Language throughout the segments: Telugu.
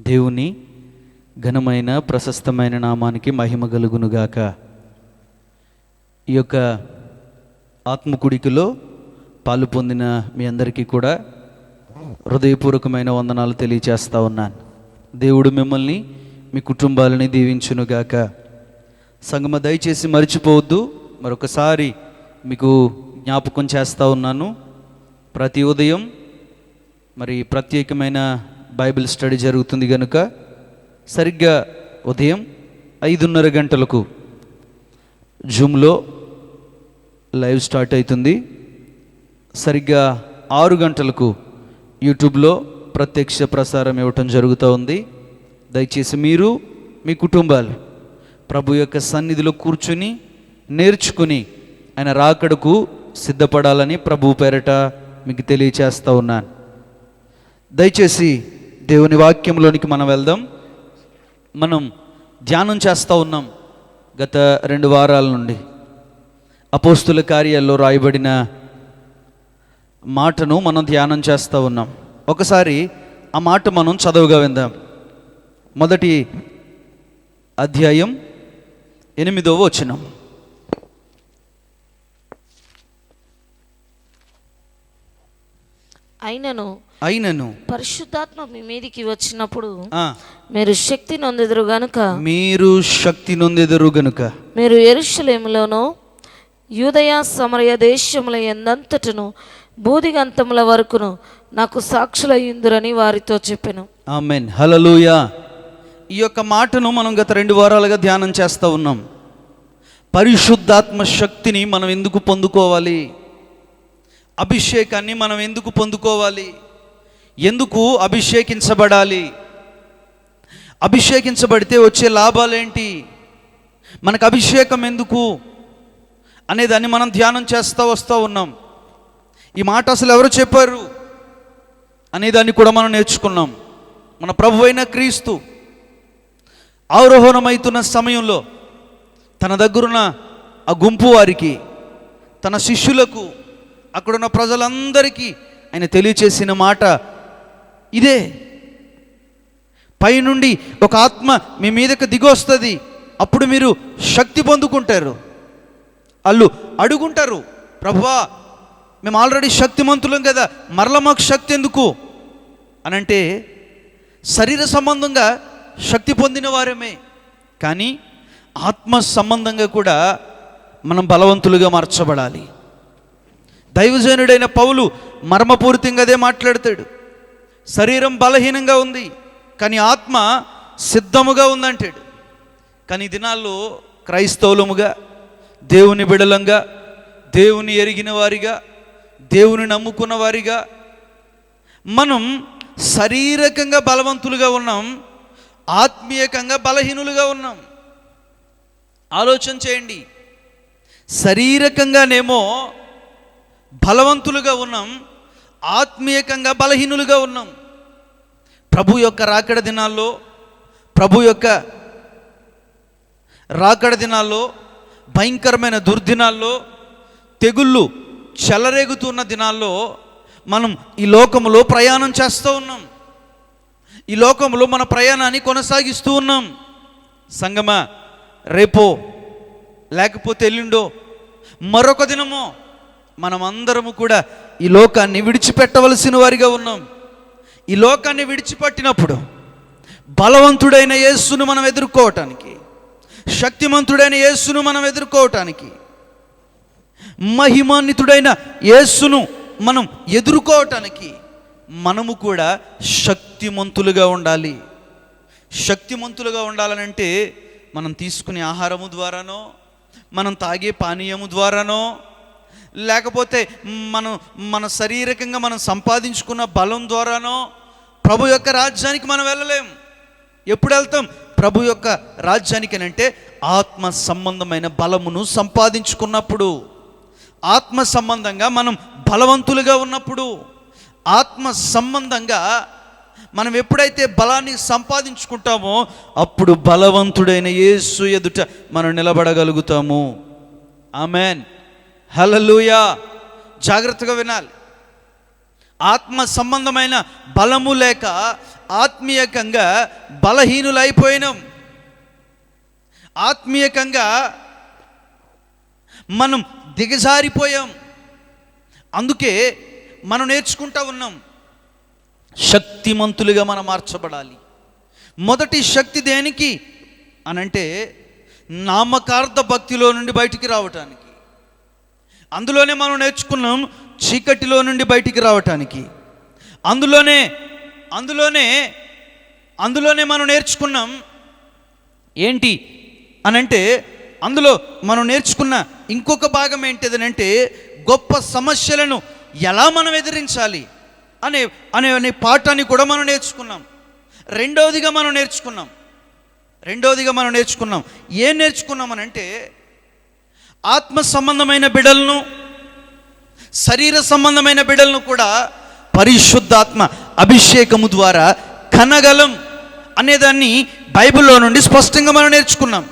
దేవుని ఘనమైన ప్రశస్తమైన నామానికి మహిమ కలుగునుగాక. ఈ యొక్క ఆత్మకుడికిలో పాలు పొందిన మీ అందరికీ కూడా హృదయపూర్వకమైన వందనాలు తెలియచేస్తా ఉన్నాను. దేవుడు మిమ్మల్ని మీ కుటుంబాలని దీవించునుగాక. సంగమ దయచేసి మర్చిపోవద్దు, మరొకసారి మీకు జ్ఞాపకం చేస్తూ ఉన్నాను. ప్రతి ఉదయం మరి ప్రత్యేకమైన బైబిల్ స్టడీ జరుగుతుంది కనుక సరిగ్గా ఉదయం 5:30 గంటలకు జూమ్లో లైవ్ స్టార్ట్ అవుతుంది. సరిగ్గా 6 గంటలకు యూట్యూబ్లో ప్రత్యక్ష ప్రసారం ఇవ్వటం జరుగుతూ ఉంది. దయచేసి మీరు మీ కుటుంబాలు ప్రభు యొక్క సన్నిధిలో కూర్చుని నేర్చుకుని ఆయన రాకడకు సిద్ధపడాలని ప్రభు పేరట మీకు తెలియచేస్తూ ఉన్నాను. దయచేసి దేవుని వాక్యంలోనికి మనం వెళ్దాం. మనం ధ్యానం చేస్తూ ఉన్నాం గత 2 వారాల నుండి. అపోస్తుల కార్యాల్లో రాయబడిన మాటను మనం ధ్యానం చేస్తూ ఉన్నాం. ఒకసారి ఆ మాట మనం చదువుగా విందాం. మొదటి అధ్యాయం 8వ వచనం. అయినను పరిశుద్ధాత్మ మీ మీదికి వచ్చినప్పుడు మీరు శక్తి నొందెదరు గనుక మీరు యెరూషలేములోను యూదయ సమరయ దేశముల యందంతటను బూదిగంతముల వరకును నాకు సాక్షులయ్యుందురని వారితో చెప్పెను. ఆమేన్, హల్లెలూయా. ఈ యొక్క మాటను మనం గత 2 వారాలుగా ధ్యానం చేస్తూ ఉన్నాం. పరిశుద్ధాత్మ శక్తిని మనం ఎందుకు పొందుకోవాలి? అభిషేకాన్ని మనం ఎందుకు పొందుకోవాలి? ఎందుకు అభిషేకించబడాలి? అభిషేకించబడితే వచ్చే లాభాలేంటి? మనకు అభిషేకం ఎందుకు అనేదాన్ని మనం ధ్యానం చేస్తూ వస్తూ ఉన్నాం. ఈ మాట అసలు ఎవరు చెప్పారు అనేదాన్ని కూడా మనం నేర్చుకున్నాం. మన ప్రభు అయిన క్రీస్తు ఆరోహణమవుతున్న సమయంలో తన దగ్గరున్న ఆ గుంపు వారికి, తన శిష్యులకు, అక్కడున్న ప్రజలందరికీ ఆయన తెలియచేసిన మాట ఇదే. పైనుండి ఒక ఆత్మ మీ మీదకి దిగొస్తుంది, అప్పుడు మీరు శక్తి పొందుకుంటారు. వాళ్ళు అడుగుంటారు, ప్రభువా మేము ఆల్రెడీ శక్తిమంతులం కదా, మరల మాకు శక్తి ఎందుకు అని. అంటే శరీర సంబంధంగా శక్తి పొందిన వారమే, కానీ ఆత్మ సంబంధంగా కూడా మనం బలవంతులుగా మార్చబడాలి. దైవజనుడైన పౌలు మర్మపూరితంగా అదే మాట్లాడతాడు. శరీరం బలహీనంగా ఉంది కానీ ఆత్మ సిద్ధముగా ఉందంటాడు. కానీ ఈ దినాల్లో క్రైస్తవులముగా, దేవుని బిడలంగా, దేవుని ఎరిగిన వారిగా, దేవుని నమ్ముకున్న వారిగా మనం శారీరకంగా బలవంతులుగా ఉన్నాం, ఆత్మీయకంగా బలహీనులుగా ఉన్నాం. ఆలోచన చేయండి. శారీరకంగానేమో బలవంతులుగా ఉన్నాం, ఆత్మీయకంగా బలహీనులుగా ఉన్నాం. ప్రభు యొక్క రాకడ దినాల్లో భయంకరమైన దుర్దినాల్లో, తెగుళ్ళు చెలరేగుతున్న దినాల్లో మనం ఈ లోకములో ప్రయాణం చేస్తూ ఉన్నాం. ఈ లోకంలో మన ప్రయాణాన్ని కొనసాగిస్తూ ఉన్నాం. సంగమా, రేపో లేకపోతే ఎల్లుండో మరొక దినమో మనమందరము కూడా ఈ లోకాన్ని విడిచిపెట్టవలసిన వారిగా ఉన్నాం. ఈ లోకాన్ని విడిచిపెట్టినప్పుడు బలవంతుడైన యేసును మనం ఎదుర్కోవటానికి, శక్తిమంతుడైన యేసును మనం ఎదుర్కోవటానికి, మహిమాన్వితుడైన యేసును మనం ఎదుర్కోవటానికి మనము కూడా శక్తిమంతులుగా ఉండాలి. శక్తిమంతులుగా ఉండాలనంటే మనం తీసుకునే ఆహారము ద్వారానో, మనం తాగే పానీయము ద్వారానో, లేకపోతే మన శారీరకంగా మనం సంపాదించుకున్న బలం ద్వారానో ప్రభు యొక్క రాజ్యానికి మనం వెళ్ళలేం. ఎప్పుడు వెళ్తాం ప్రభు యొక్క రాజ్యానికి అంటే ఆత్మ సంబంధమైన బలమును సంపాదించుకున్నప్పుడు, ఆత్మ సంబంధంగా మనం బలవంతులుగా ఉన్నప్పుడు, ఆత్మ సంబంధంగా మనం ఎప్పుడైతే బలాన్ని సంపాదించుకుంటామో అప్పుడు బలవంతుడైన యేసు ఎదుట మనం నిలబడగలుగుతాము. ఆమెన్, హల్లెలూయా. జాగ్రత్తగా వినాలి. ఆత్మ సంబంధమైన బలము లేక ఆత్మీయకంగా బలహీనులైపోయినాం. ఆత్మీయకంగా మనం దిగజారిపోయాం. అందుకే మనం నేర్చుకుంటా ఉన్నాం, శక్తిమంతులుగా మనం మార్చబడాలి. మొదటి శక్తి దేనికి అనంటే నామకార్థ భక్తిలో నుండి బయటికి రావటానికి. అందులోనే మనం నేర్చుకున్నాం చీకటిలో నుండి బయటికి రావటానికి. అందులోనే మనం నేర్చుకున్నాం ఏంటి అనంటే, అందులో మనం నేర్చుకున్న ఇంకొక భాగం ఏంటిదనంటే గొప్ప సమస్యలను ఎలా మనం ఎదిరించాలి అనే అనే అనే పాఠాన్ని కూడా మనం నేర్చుకున్నాం. రెండవదిగా మనం నేర్చుకున్నాం ఏం నేర్చుకున్నామనంటే, ఆత్మ సంబంధమైన బిడ్డలను, శరీర సంబంధమైన బిడ్డలను కూడా పరిశుద్ధాత్మ అభిషేకము ద్వారా కనగలం అనేదాన్ని బైబిల్లో నుండి స్పష్టంగా మనం నేర్చుకున్నాం.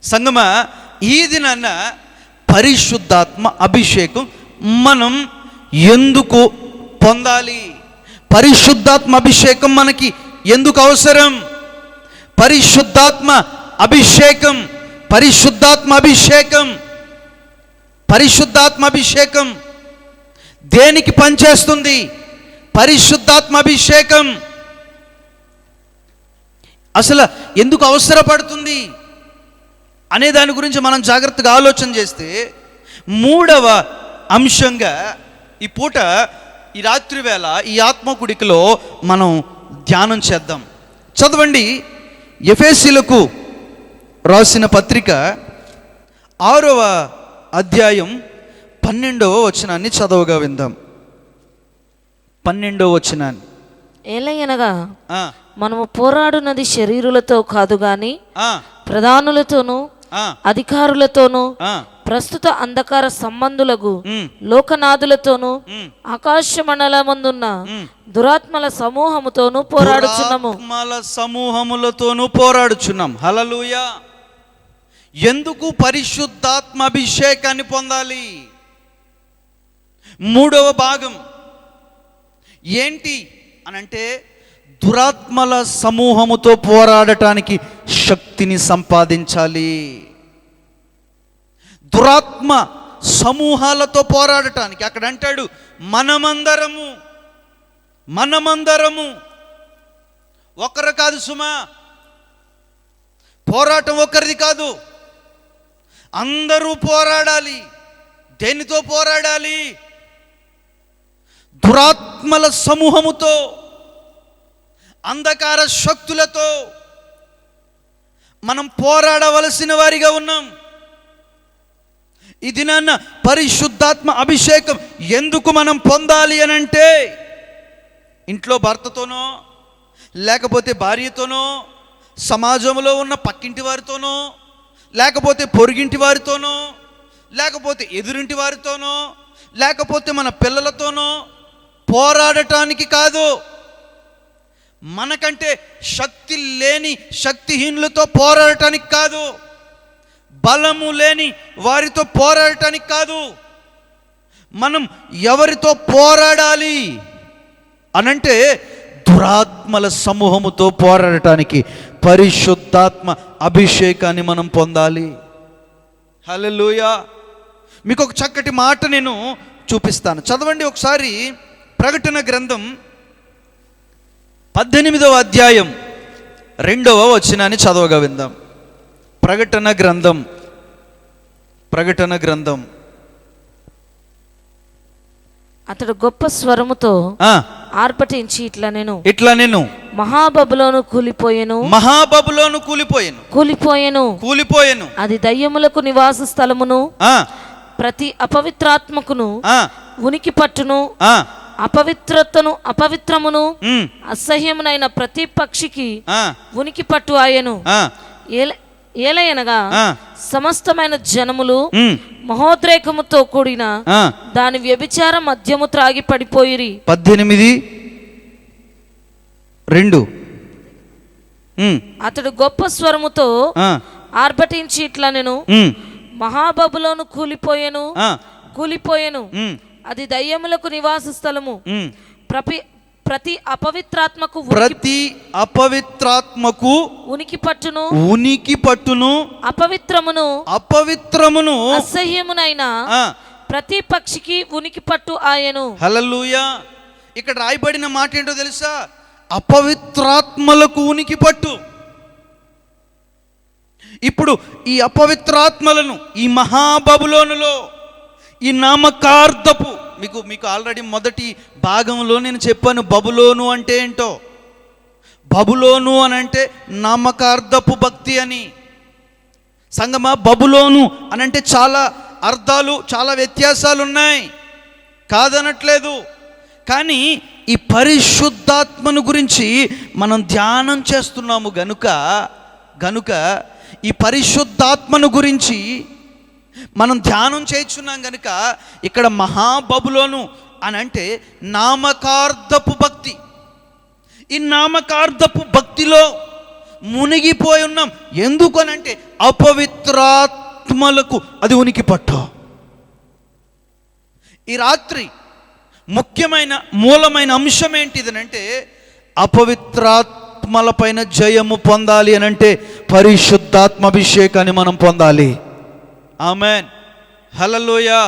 సంగమా, ఈ దినాన్న పరిశుద్ధాత్మ అభిషేకం మనం ఎందుకు పొందాలి? పరిశుద్ధాత్మ అభిషేకం మనకి ఎందుకు అవసరం? పరిశుద్ధాత్మ అభిషేకం దేనికి పనిచేస్తుంది? పరిశుద్ధాత్మ అభిషేకం అసలు ఎందుకు అవసరపడుతుంది అనే దాని గురించి మనం జాగ్రత్తగా ఆలోచన చేస్తే, మూడవ అంశంగా ఈ పూట, ఈ రాత్రి వేళ, ఈ ఆత్మకుడికలో మనం ధ్యానం చేద్దాం. చదవండి, ఎఫెసీయులకు రాసిన పత్రిక 6వ అధ్యాయం 12వ వచనాన్ని చదవగా విందాం. 12వ వచనాన్ని. ఏలయనగా మనము పోరాడునది శరీరులతో కాదు గాని ప్రధానులతోనూ అధికారులతోనూ ప్రస్తుత అంధకార సంబంధులకు లోకనాథులతోనూ ఆకాశ మండలమందున్న దురాత్మల సమూహముతోనూ పోరాడుచున్నాం. హల్లెలూయా. ఎందుకు పరిశుద్ధాత్మ అభిషేకాన్ని పొందాలి? మూడవ భాగం ఏంటి అనంటే, దురాత్మల సమూహముతో పోరాడటానికి శక్తిని సంపాదించాలి. దురాత్మ సమూహాలతో పోరాడటానికి అక్కడ అంటాడు, మనమందరము ఒకరు కాదు సుమా, పోరాటం ఒకరిది కాదు, అందరూ పోరాడాలి. దేనితో పోరాడాలి? దురాత్మల సమూహముతో, అంధకార శక్తులతో మనం పోరాడవలసిన వారిగా ఉన్నాం. ఈ దినాన్న పరిశుద్ధాత్మ అభిషేకం ఎందుకు మనం పొందాలి అనంటే, ఇంట్లో భర్తతోనో, లేకపోతే భార్యతోనో, సమాజంలో ఉన్న పక్కింటి వారితోనో, లేకపోతే పొరుగింటి వారితోనో, లేకపోతే ఎదురింటి వారితోనో, లేకపోతే మన పిల్లలతోనో పోరాడటానికి కాదు. మనకంటే శక్తి లేని శక్తిహీనులతో పోరాడటానికి కాదు, బలము లేని వారితో పోరాడటానికి కాదు. మనం ఎవరితో పోరాడాలి అనంటే, దురాత్మల సమూహముతో పోరాడటానికి పరిశుద్ధాత్మ అభిషేకాన్ని మనం పొందాలి. హల్లెలూయా. మీకు ఒక చక్కటి మాట నేను చూపిస్తాను. చదవండి ఒకసారి ప్రకటన గ్రంథం 18వ అధ్యాయం 2వ వచనాన్ని చదవగా విందాం. ప్రకటన గ్రంథం. అతడు గొప్ప స్వరముతో ఆర్భటించి ఇట్లా నేను మహాబబులోను కూలిపోయెను. అది దయ్యములకు నివాస స్థలమును, ప్రతి అపవిత్రాత్మకును ఉనికి పట్టును, అపవిత్రమును అసహ్యమునైన ప్రతి పక్షికి ఉనికి పట్టు ఆయను. ఏలయనగా సమస్తమైన జనములు మహోద్రేకముతో కూడిన దాని వ్యభిచార మద్యము త్రాగి పడిపోయిరి. 18:2. అతడు గొప్ప స్వరముతో ఆర్భటించి ఇట్లా నేను మహాబబులోను కూలిపోయెను, అది దయ్యములకు నివాస స్థలము. ప్రతి అపవిత్రాత్మకు ఉనికి పట్టును అపవిత్రమును అసహ్యమునైన ప్రతి పక్షికి ఉనికి పట్టు ఆయను. హల్లెలూయా. ఇక్కడ రాయబడిన మాట ఏంటో తెలుసా? అపవిత్రాత్మలకు ఉనికి పట్టు. ఇప్పుడు ఈ అపవిత్రాత్మలను ఈ మహాబబులోనులో ఈ నామకార్థపు మీకు ఆల్రెడీ మొదటి భాగంలో నేను చెప్పాను బబులోను అంటే ఏంటో. బబులోను అని అంటే నామకార్థపు భక్తి అని. సంగమా, బబులోను అని అంటే చాలా అర్థాలు, చాలా వ్యత్యాసాలు ఉన్నాయి, కాదనట్లేదు. కానీ ఈ పరిశుద్ధాత్మను గురించి మనం ధ్యానం చేస్తున్నాము గనుక ఈ పరిశుద్ధాత్మను గురించి మనం ధ్యానం చేస్తున్నాం గనుక ఇక్కడ మహాబబులోను అని అంటే నామకార్థపు భక్తి. ఈ నామకార్థపు భక్తిలో మునిగిపోయి ఉన్నాం. ఎందుకనంటే అపవిత్రాత్మలకు అది ఉనికి పట్టు. ఈ రాత్రి ముఖ్యమైన మూలమైన అంశం ఏంటిదనంటే అపవిత్రాత్మలపైన జయము పొందాలి అనంటే పరిశుద్ధాత్మాభిషేకాన్ని మనం పొందాలి. ఆమేన్, హల్లెలూయా.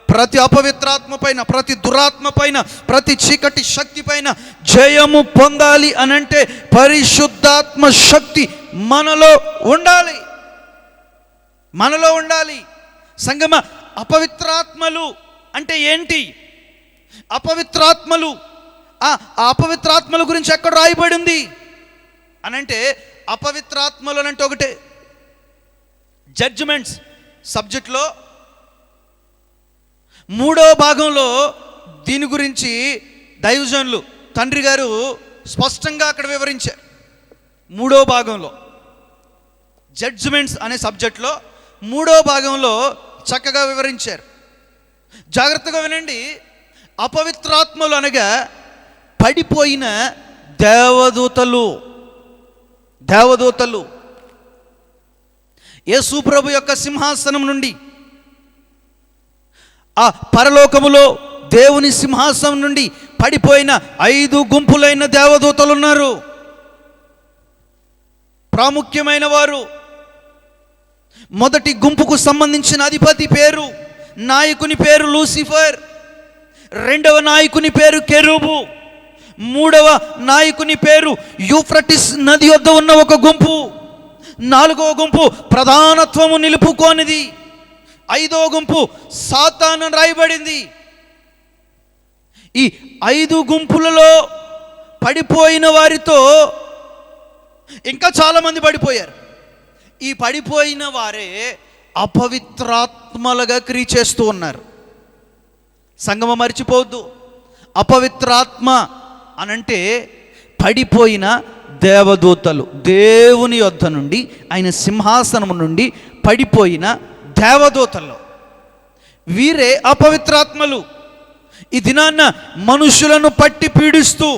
ప్రతి అపవిత్రాత్మ పైన, ప్రతి దురాత్మ పైన, ప్రతి చీకటి శక్తి పైన జయము పొందాలి అనంటే పరిశుద్ధాత్మ శక్తి మనలో ఉండాలి. సంగమ, అపవిత్రాత్మలు అంటే ఏంటి? అపవిత్రాత్మలు, ఆ అపవిత్రాత్మల గురించి ఎక్కడ రాయబడింది అనంటే అపవిత్రాత్మలు అంటే ఒకటే జడ్జిమెంట్స్ సబ్జెక్ట్లో 3వ భాగంలో దీని గురించి దైవజనులు తండ్రి గారు స్పష్టంగా అక్కడ వివరించారు. 3వ భాగంలో జడ్జిమెంట్స్ అనే సబ్జెక్ట్లో 3వ భాగంలో చక్కగా వివరించారు. జాగ్రత్తగా వినండి. అపవిత్రాత్మలు అనగా పడిపోయిన దేవదూతలు యేసు ప్రభు యొక్క సింహాసనం నుండి, ఆ పరలోకములో దేవుని సింహాసనం నుండి పడిపోయిన 5 గుంపులైన దేవదూతలు ఉన్నారు. ప్రాముఖ్యమైన వారు. మొదటి గుంపుకు సంబంధించిన అధిపతి పేరు, నాయకుని పేరు లూసిఫర్. 2వ నాయకుని పేరు కెరూబు. 3వ నాయకుని పేరు యూఫ్రటిస్ నది వద్ద ఉన్న ఒక గుంపు. 4వ గుంపు ప్రధానత్వము నిలుపుకోనిది. 5వ గుంపు సాతాను రాయబడింది. ఈ 5 గుంపులలో పడిపోయిన వారితో ఇంకా చాలా మంది పడిపోయారు. ఈ పడిపోయిన వారే అపవిత్రాత్మలుగా క్రియ చేస్తూ ఉన్నారు. సంగమ, మర్చిపోవద్దు. అపవిత్రాత్మ అనంటే పడిపోయిన దేవదూతలు. దేవుని యొద్ద నుండి, ఆయన సింహాసనం నుండి పడిపోయిన దేవదూతలు, వీరే అపవిత్రాత్మలు. ఈ దినాన్న మనుషులను పట్టి పీడిస్తూ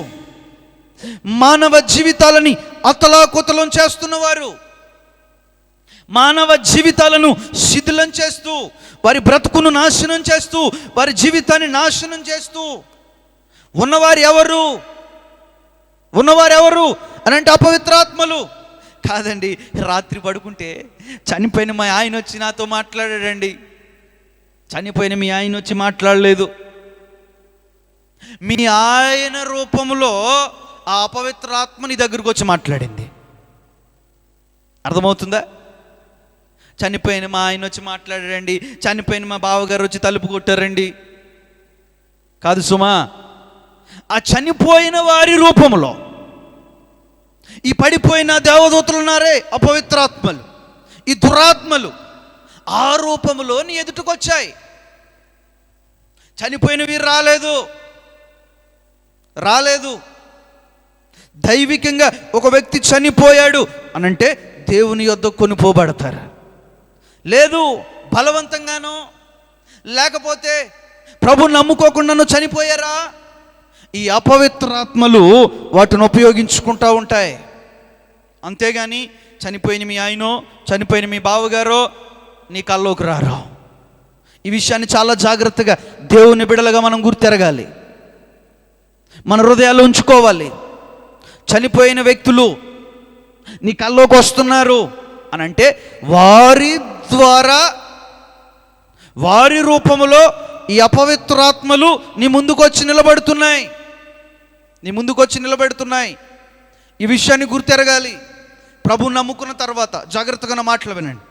మానవ జీవితాలని అతలాకుతలం చేస్తున్నవారు, మానవ జీవితాలను శిథిలం చేస్తూ, వారి బ్రతుకును నాశనం చేస్తూ, వారి జీవితాన్ని నాశనం చేస్తూ ఉన్నవారు ఎవరు అని అంటే అపవిత్రాత్మలు. కాదండి, రాత్రి పడుకుంటే చనిపోయిన మా ఆయన వచ్చి నాతో మాట్లాడాడండి. చనిపోయిన మీ ఆయన వచ్చి మాట్లాడలేదు. మీ ఆయన రూపంలో ఆ అపవిత్రాత్మ నీ దగ్గరకు వచ్చి మాట్లాడింది. అర్థమవుతుందా? చనిపోయిన మా ఆయన వచ్చి మాట్లాడారండి, చనిపోయిన మా బావగారు వచ్చి తలుపు కొట్టారండి. కాదు సుమా, ఆ చనిపోయిన వారి రూపంలో ఈ పడిపోయిన దేవదూతలు ఉన్నారే అపవిత్రాత్మలు, ఈ దురాత్మలు, ఆ రూపంలో నీ ఎదుటికొచ్చాయి. చనిపోయిన వీరు రాలేదు. దైవికంగా ఒక వ్యక్తి చనిపోయాడు అనంటే దేవుని యొద్ద కొనిపోబడతారు. లేదు బలవంతంగానో, లేకపోతే ప్రభుని నమ్ముకోకుండానో చనిపోయారా, ఈ అపవిత్రాత్మలు వాటిని ఉపయోగించుకుంటూ ఉంటాయి. అంతేగాని చనిపోయిన మీ ఆయనో, చనిపోయిన మీ బావగారో నీ కల్లోకి రారు. ఈ విషయాన్ని చాలా జాగ్రత్తగా దేవుని బిడ్డలుగా మనం గుర్తెరగాలి, మన హృదయాలు ఉంచుకోవాలి. చనిపోయిన వ్యక్తులు నీ కల్లోకి వస్తున్నారు అని అంటే వారి ద్వారా, వారి రూపములో ఈ అపవిత్రాత్మలు నీ ముందుకు వచ్చి నిలబెడుతున్నాయి. ఈ విషయాన్ని గుర్తెరగాలి. ప్రభు నమ్ముకున్న తర్వాత, జాగ్రత్తగా నా మాటలు వినండి,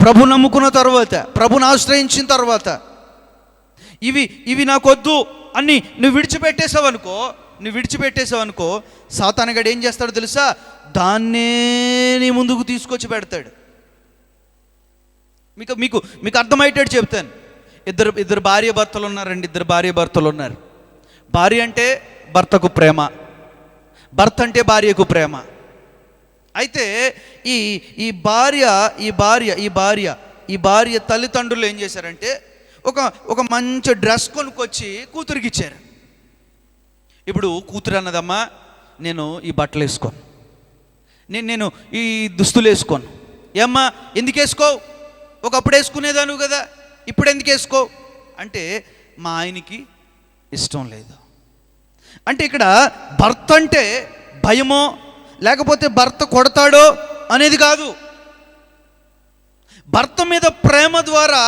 ప్రభు నమ్ముకున్న తర్వాత, ప్రభుని ఆశ్రయించిన తర్వాత ఇవి నాకొద్దు అని నువ్వు విడిచిపెట్టేసావనుకో సాతానుగాడు ఏం చేస్తాడో తెలుసా? దాన్నే నీ ముందుకు తీసుకొచ్చి పెడతాడు. మీకు అర్థమయ్యేటట్టు చెప్తాను. ఇద్దరు భార్య భర్తలు ఉన్నారండి. భార్య అంటే భర్తకు ప్రేమ, భర్త అంటే భార్యకు ప్రేమ. అయితే ఈ భార్య తల్లిదండ్రులు ఏం చేశారంటే ఒక మంచి డ్రెస్ కొనుక్కొచ్చి కూతురికి ఇచ్చారు. ఇప్పుడు కూతురు అన్నదమ్మా, నేను ఈ బట్టలు వేసుకోను, నేను ఈ దుస్తులు వేసుకోను. ఏమ్మా ఎందుకు వేసుకోవు? ఒకప్పుడు వేసుకునేదాను కదా, ఇప్పుడు ఎందుకు వేసుకో అంటే మా ఆయనకి ఇష్టం లేదు. అంటే ఇక్కడ భర్త అంటే భయమో లేకపోతే భర్త కొడతాడో అనేది కాదు. భర్త మీద ప్రేమ ద్వారా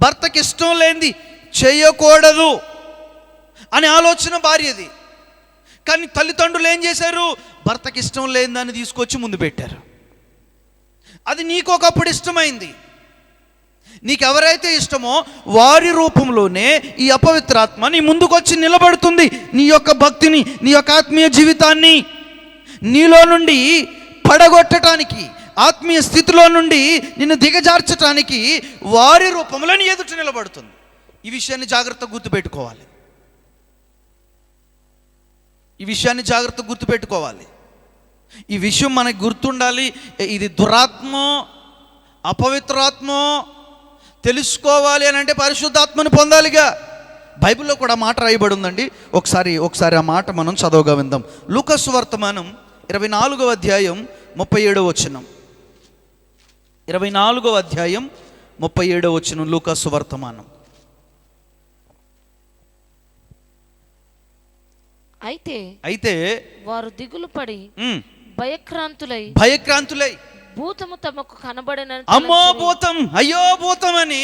భర్తకి ఇష్టం లేనిది చేయకూడదు అనే ఆలోచన భార్యది. కానీ తల్లిదండ్రులు ఏం చేశారు? భర్తకి ఇష్టం లేని దాన్ని తీసుకొచ్చి ముందు పెట్టారు. అది నీకు ఒకప్పుడు ఇష్టమైంది. నీకెవరైతే ఇష్టమో వారి రూపంలోనే ఈ అపవిత్రాత్మ నీ ముందుకొచ్చి నిలబడుతుంది. నీ యొక్క భక్తిని, నీ యొక్క ఆత్మీయ జీవితాన్ని నీలో నుండి పడగొట్టడానికి, ఆత్మీయ స్థితిలో నుండి నిన్ను దిగజార్చడానికి వారి రూపంలో నీ ఎదుట నిలబడుతుంది. ఈ విషయాన్ని జాగ్రత్తగా గుర్తుపెట్టుకోవాలి. ఈ విషయం మనకు గుర్తుండాలి. ఇది దురాత్మో అపవిత్రాత్మో తెలుసుకోవాలి అని అంటే పరిశుద్ధాత్మను పొందాలిగా. బైబిల్లో కూడా మాట రాయబడి ఉందండి. ఒకసారి ఆ మాట మనం చదవగా విందాం. లూకా సువార్తమానం 24వ అధ్యాయం 37వ వచనం. 24వ అధ్యాయం 37వ వచనం లూకా సువార్తమానం. అయితే వారు దిగులు పడి భయక్రాంతులై భూతము తమకు కనబడనని, అమ్మో భూతం, అయ్యో భూతం అని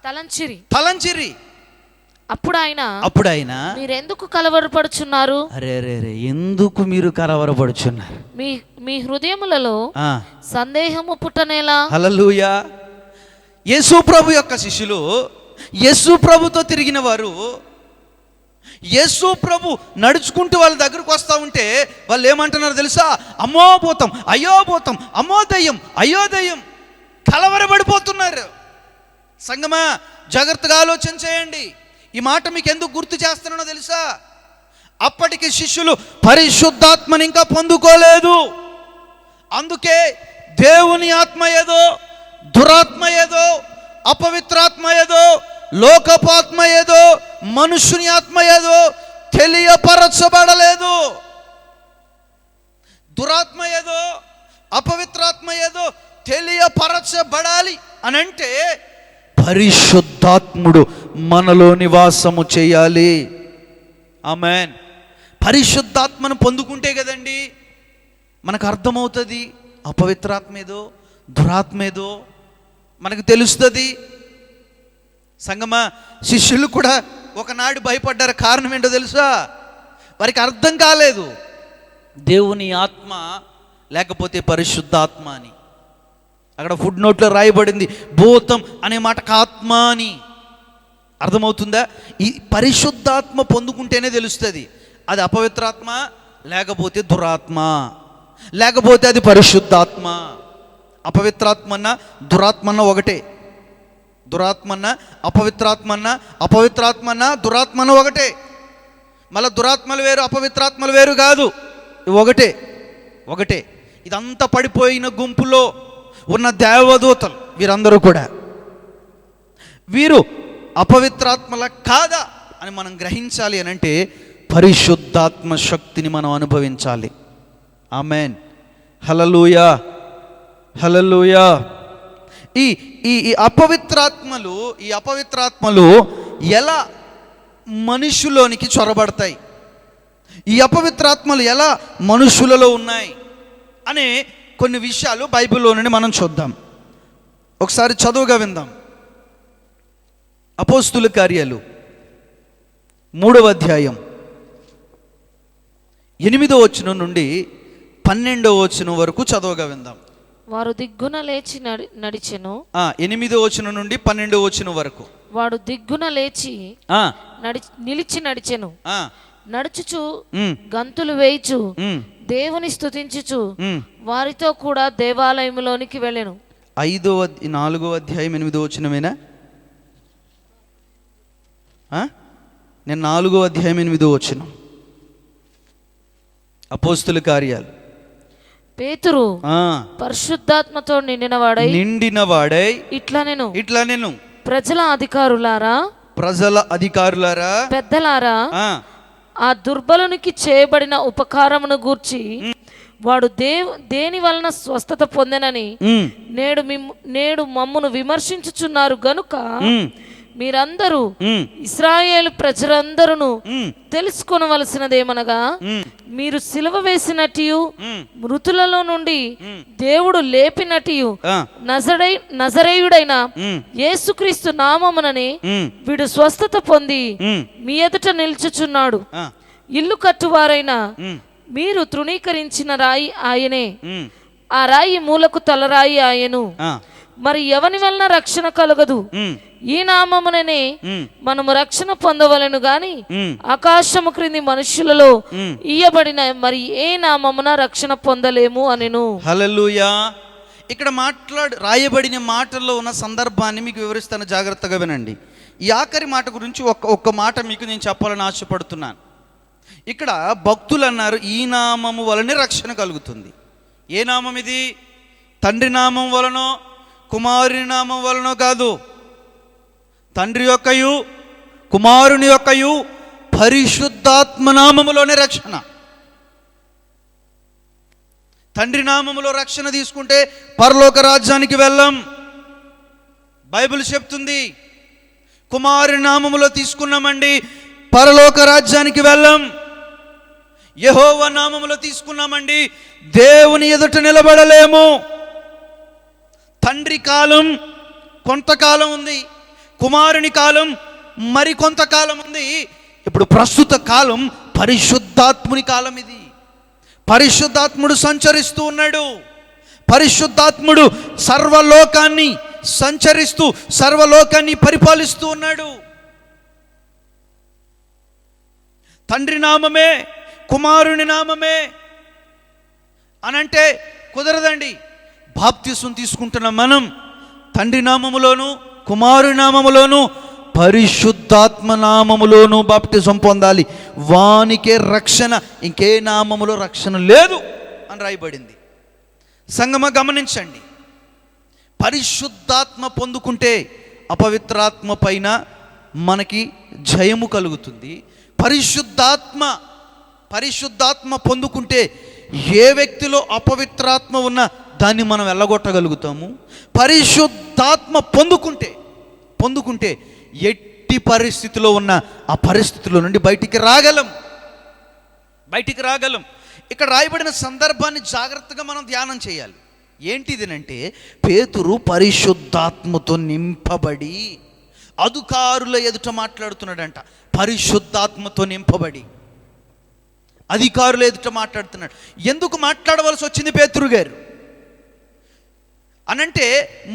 తలంచిరి. అప్పుడు ఆయన మీరెందుకు కలవరపడుచున్నారు? అరే ఎందుకు మీరు కలవరపడుచున్నారు? మీ హృదయములలో సందేహము పుట్టనేలా. హల్లెలూయా. యేసు ప్రభు యొక్క శిష్యులు, యేసు ప్రభుతో తిరిగిన వారు, యేసు ప్రభు నడుచుకుంటూ వాళ్ళ దగ్గరకు వస్తూ ఉంటే వాళ్ళు ఏమంటున్నారు తెలుసా? అమ్మో భూతం, అయ్యో భూతం, అమ్మో దయ్యం, అయ్యో దయ్యం. కలవరపడిపోతున్నారు. సంగమా, జాగ్రత్తగా ఆలోచన చేయండి. ఈ మాట మీకు ఎందుకు గుర్తు చేస్తున్నానో తెలుసా? అప్పటికి శిష్యులు పరిశుద్ధాత్మని ఇంకా పొందుకోలేదు. అందుకే దేవుని ఆత్మ ఏదో, దురాత్మ ఏదో, అపవిత్రాత్మ ఏదో, లోకపాత్మ ఏదో, మనుషుని ఆత్మ ఏదో తెలియపరచబడలేదు. దురాత్మ ఏదో, అపవిత్రాత్మ ఏదో తెలియపరచబడాలి అనంటే పరిశుద్ధాత్ముడు మనలో నివాసము చేయాలి. ఆమేన్. పరిశుద్ధాత్మను పొందుకుంటే కదండి మనకు అర్థమవుతుంది. అపవిత్రాత్మ ఏదో, దురాత్మ ఏదో మనకు తెలుస్తుంది. సంగమా, శిష్యులు కూడా ఒకనాడు భయపడ్డారు. కారణం ఏంటో తెలుసా? వారికి అర్థం కాలేదు దేవుని ఆత్మ లేకపోతే పరిశుద్ధాత్మ అని. అక్కడ ఫుడ్ నోట్లో రాయబడింది భూతం అనే మాటకు ఆత్మ అని. అర్థమవుతుందా? ఈ పరిశుద్ధాత్మ పొందుకుంటేనే తెలుస్తుంది అది అపవిత్రాత్మ లేకపోతే దురాత్మ, లేకపోతే అది పరిశుద్ధాత్మ. అపవిత్రాత్మన్న దురాత్మన్న ఒకటే. దురాత్మన్న అపవిత్రాత్మన్న, అపవిత్రాత్మన్న దురాత్మన్న ఒకటే. మళ్ళీ దురాత్మలు వేరు, అపవిత్రాత్మలు వేరు కాదు, ఒకటే. ఇదంతా పడిపోయిన గుంపులో ఉన్న దేవదూతలు వీరందరూ కూడా వీరు అపవిత్రాత్మల కాదా అని మనం గ్రహించాలి అని అంటే పరిశుద్ధాత్మ శక్తిని మనం అనుభవించాలి. ఆమేన్. హల్లెలూయా. ఈ ఈ అపవిత్రాత్మలు ఎలా మనుషులోనికి చొరబడతాయి, ఈ అపవిత్రాత్మలు ఎలా మనుషులలో ఉన్నాయి అనే కొన్ని విషయాలు బైబిల్లో నుండి మనం చూద్దాం. ఒకసారి చదువుగా విందాం. అపోస్తుల కార్యాలు 3వ అధ్యాయం 8వ వచనం నుండి 12వ వచనం వరకు చదువుగా విందాం. వారు దిగ్గున లేచి నడిచెను. 8వ వచనం నుండి 12వ వచనం వరకు. వాడు దిగ్గున లేచి నిలిచి నడిచెను. నడుచుచు గంతులు వేయిచు దేవుని స్తుతించుచు వారితో కూడా దేవాలయంలోనికి వెళ్ళెను. 4వ అధ్యాయం 8వ వచనమేనా? నేను 4వ అధ్యాయం 8వ వచనం. అపోస్తుల కార్యాలు. పేతురు పరిశుద్ధాత్మతో నిండినవాడై ఇట్లా నేను ప్రజల అధికారులారా పెద్దలారా, ఆ దుర్బలునికి చేయబడిన ఉపకారమును గూర్చి వాడు దేని వలన స్వస్థత పొందెనని నేడు మమ్మును విమర్శించుచున్నారు గనుక మీరందరూ ఇశ్రాయేలు ప్రజలందరూ తెలుసుకొనవలసినదేమనగా, మీరు సిలువ వేసినట్టు మృతులలో నుండి దేవుడు లేపినట్టు నజరేయుడైన యేసుక్రీస్తు నామముననే వీడు స్వస్థత పొంది మీ ఎదుట నిల్చుచున్నాడు. ఇల్లు కట్టువారైన మీరు తృణీకరించిన రాయి ఆయనే, ఆ రాయి మూలకు తలరాయి ఆయను. మరి ఎవని వలన రక్షణ కలగదు? ఈ నామముననే మనము రక్షణ పొందవలెను గాని ఆకాశము క్రింది మనుష్యులలో ఇయ్యబడిన మరి ఏ నామమున రక్షణ పొందలేము అనెను. హల్లెలూయా. ఇక్కడ రాయబడిన మాటల్లో ఉన్న సందర్భాన్ని మీకు వివరిస్తాను, జాగ్రత్తగా వినండి. ఈ ఆఖరి మాట గురించి ఒక్క మాట మీకు నేను చెప్పాలని ఆశపడుతున్నాను. ఇక్కడ భక్తులు అన్నారు, ఈ నామము వలనే రక్షణ కలుగుతుంది. ఏ నామం ఇది? తండ్రి నామం వలనో కుమారుని నామం వలనో కాదు. తండ్రి యొక్కయు కుమారుని యొక్కయు పరిశుద్ధాత్మ నామములోనే రక్షణ. తండ్రి నామములో రక్షణ తీసుకుంటే పరలోక రాజ్యానికి వెళ్ళం, బైబిల్ చెప్తుంది. కుమారుని నామములో తీసుకున్నామండి, పరలోక రాజ్యానికి వెళ్ళం. యెహోవా నామములో తీసుకున్నామండి, దేవుని ఎదుట నిలబడలేము. తండ్రి కాలం కొంతకాలం ఉంది, కుమారుని కాలం మరి కొంతకాలం ఉంది. ఇప్పుడు ప్రస్తుత కాలం పరిశుద్ధాత్ముని కాలం. ఇది పరిశుద్ధాత్ముడు సంచరిస్తూ ఉన్నాడు. పరిశుద్ధాత్ముడు సర్వలోకాన్ని సంచరిస్తూ సర్వలోకాన్ని పరిపాలిస్తూ ఉన్నాడు. తండ్రి నామమే కుమారుని నామమే అనంటే కుదరదండి. బాప్తిసం తీసుకుంటున్న మనం తండ్రి నామములోను కుమారుని నామములోను పరిశుద్ధాత్మ నామములోను బాప్తిసం పొందాలి. వానికే రక్షణ, ఇంకే నామములో రక్షణ లేదు అని రాయబడింది. సంగమ గమనించండి, పరిశుద్ధాత్మ పొందుకుంటే అపవిత్రాత్మ పైన మనకి జయము కలుగుతుంది. పరిశుద్ధాత్మ పొందుకుంటే ఏ వ్యక్తిలో అపవిత్రాత్మ ఉన్నా దాన్ని మనం వెళ్ళగొట్టగలుగుతాము. పరిశుద్ధాత్మ పొందుకుంటే ఎట్టి పరిస్థితిలో ఉన్న ఆ పరిస్థితిలో నుండి బయటికి రాగలం. ఇక్కడ రాయబడిన సందర్భాన్ని జాగ్రత్తగా మనం ధ్యానం చేయాలి. ఏంటిదినంటే, పేతురు పరిశుద్ధాత్మతో నింపబడి అధికారుల ఎదుట మాట్లాడుతున్నాడంట. పరిశుద్ధాత్మతో నింపబడి అధికారుల ఎదుట మాట్లాడుతున్నాడు. ఎందుకు మాట్లాడవలసి వచ్చింది పేతురు గారు అనంటే,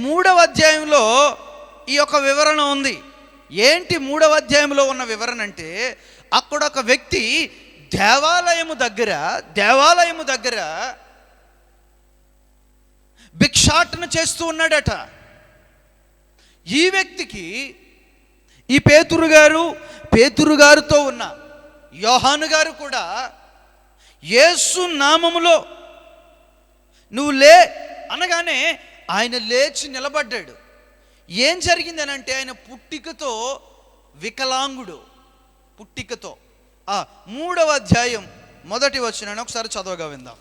3వ అధ్యాయంలో ఈ యొక్క వివరణ ఉంది. ఏంటి 3వ అధ్యాయంలో ఉన్న వివరణ అంటే, అక్కడ ఒక వ్యక్తి దేవాలయము దగ్గర భిక్షాటన చేస్తూ ఉన్నాడట. ఈ వ్యక్తికి ఈ పేతురు గారితో ఉన్న యోహాను గారు కూడా యేసు నామములో నువ్వు లే అనగానే ఆయన లేచి నిలబడ్డాడు. ఏం జరిగిందనంటే, ఆయన పుట్టికతో వికలాంగుడు. 3వ అధ్యాయం 1వ వచనాన్ని ఒకసారి చదవగా విందాం.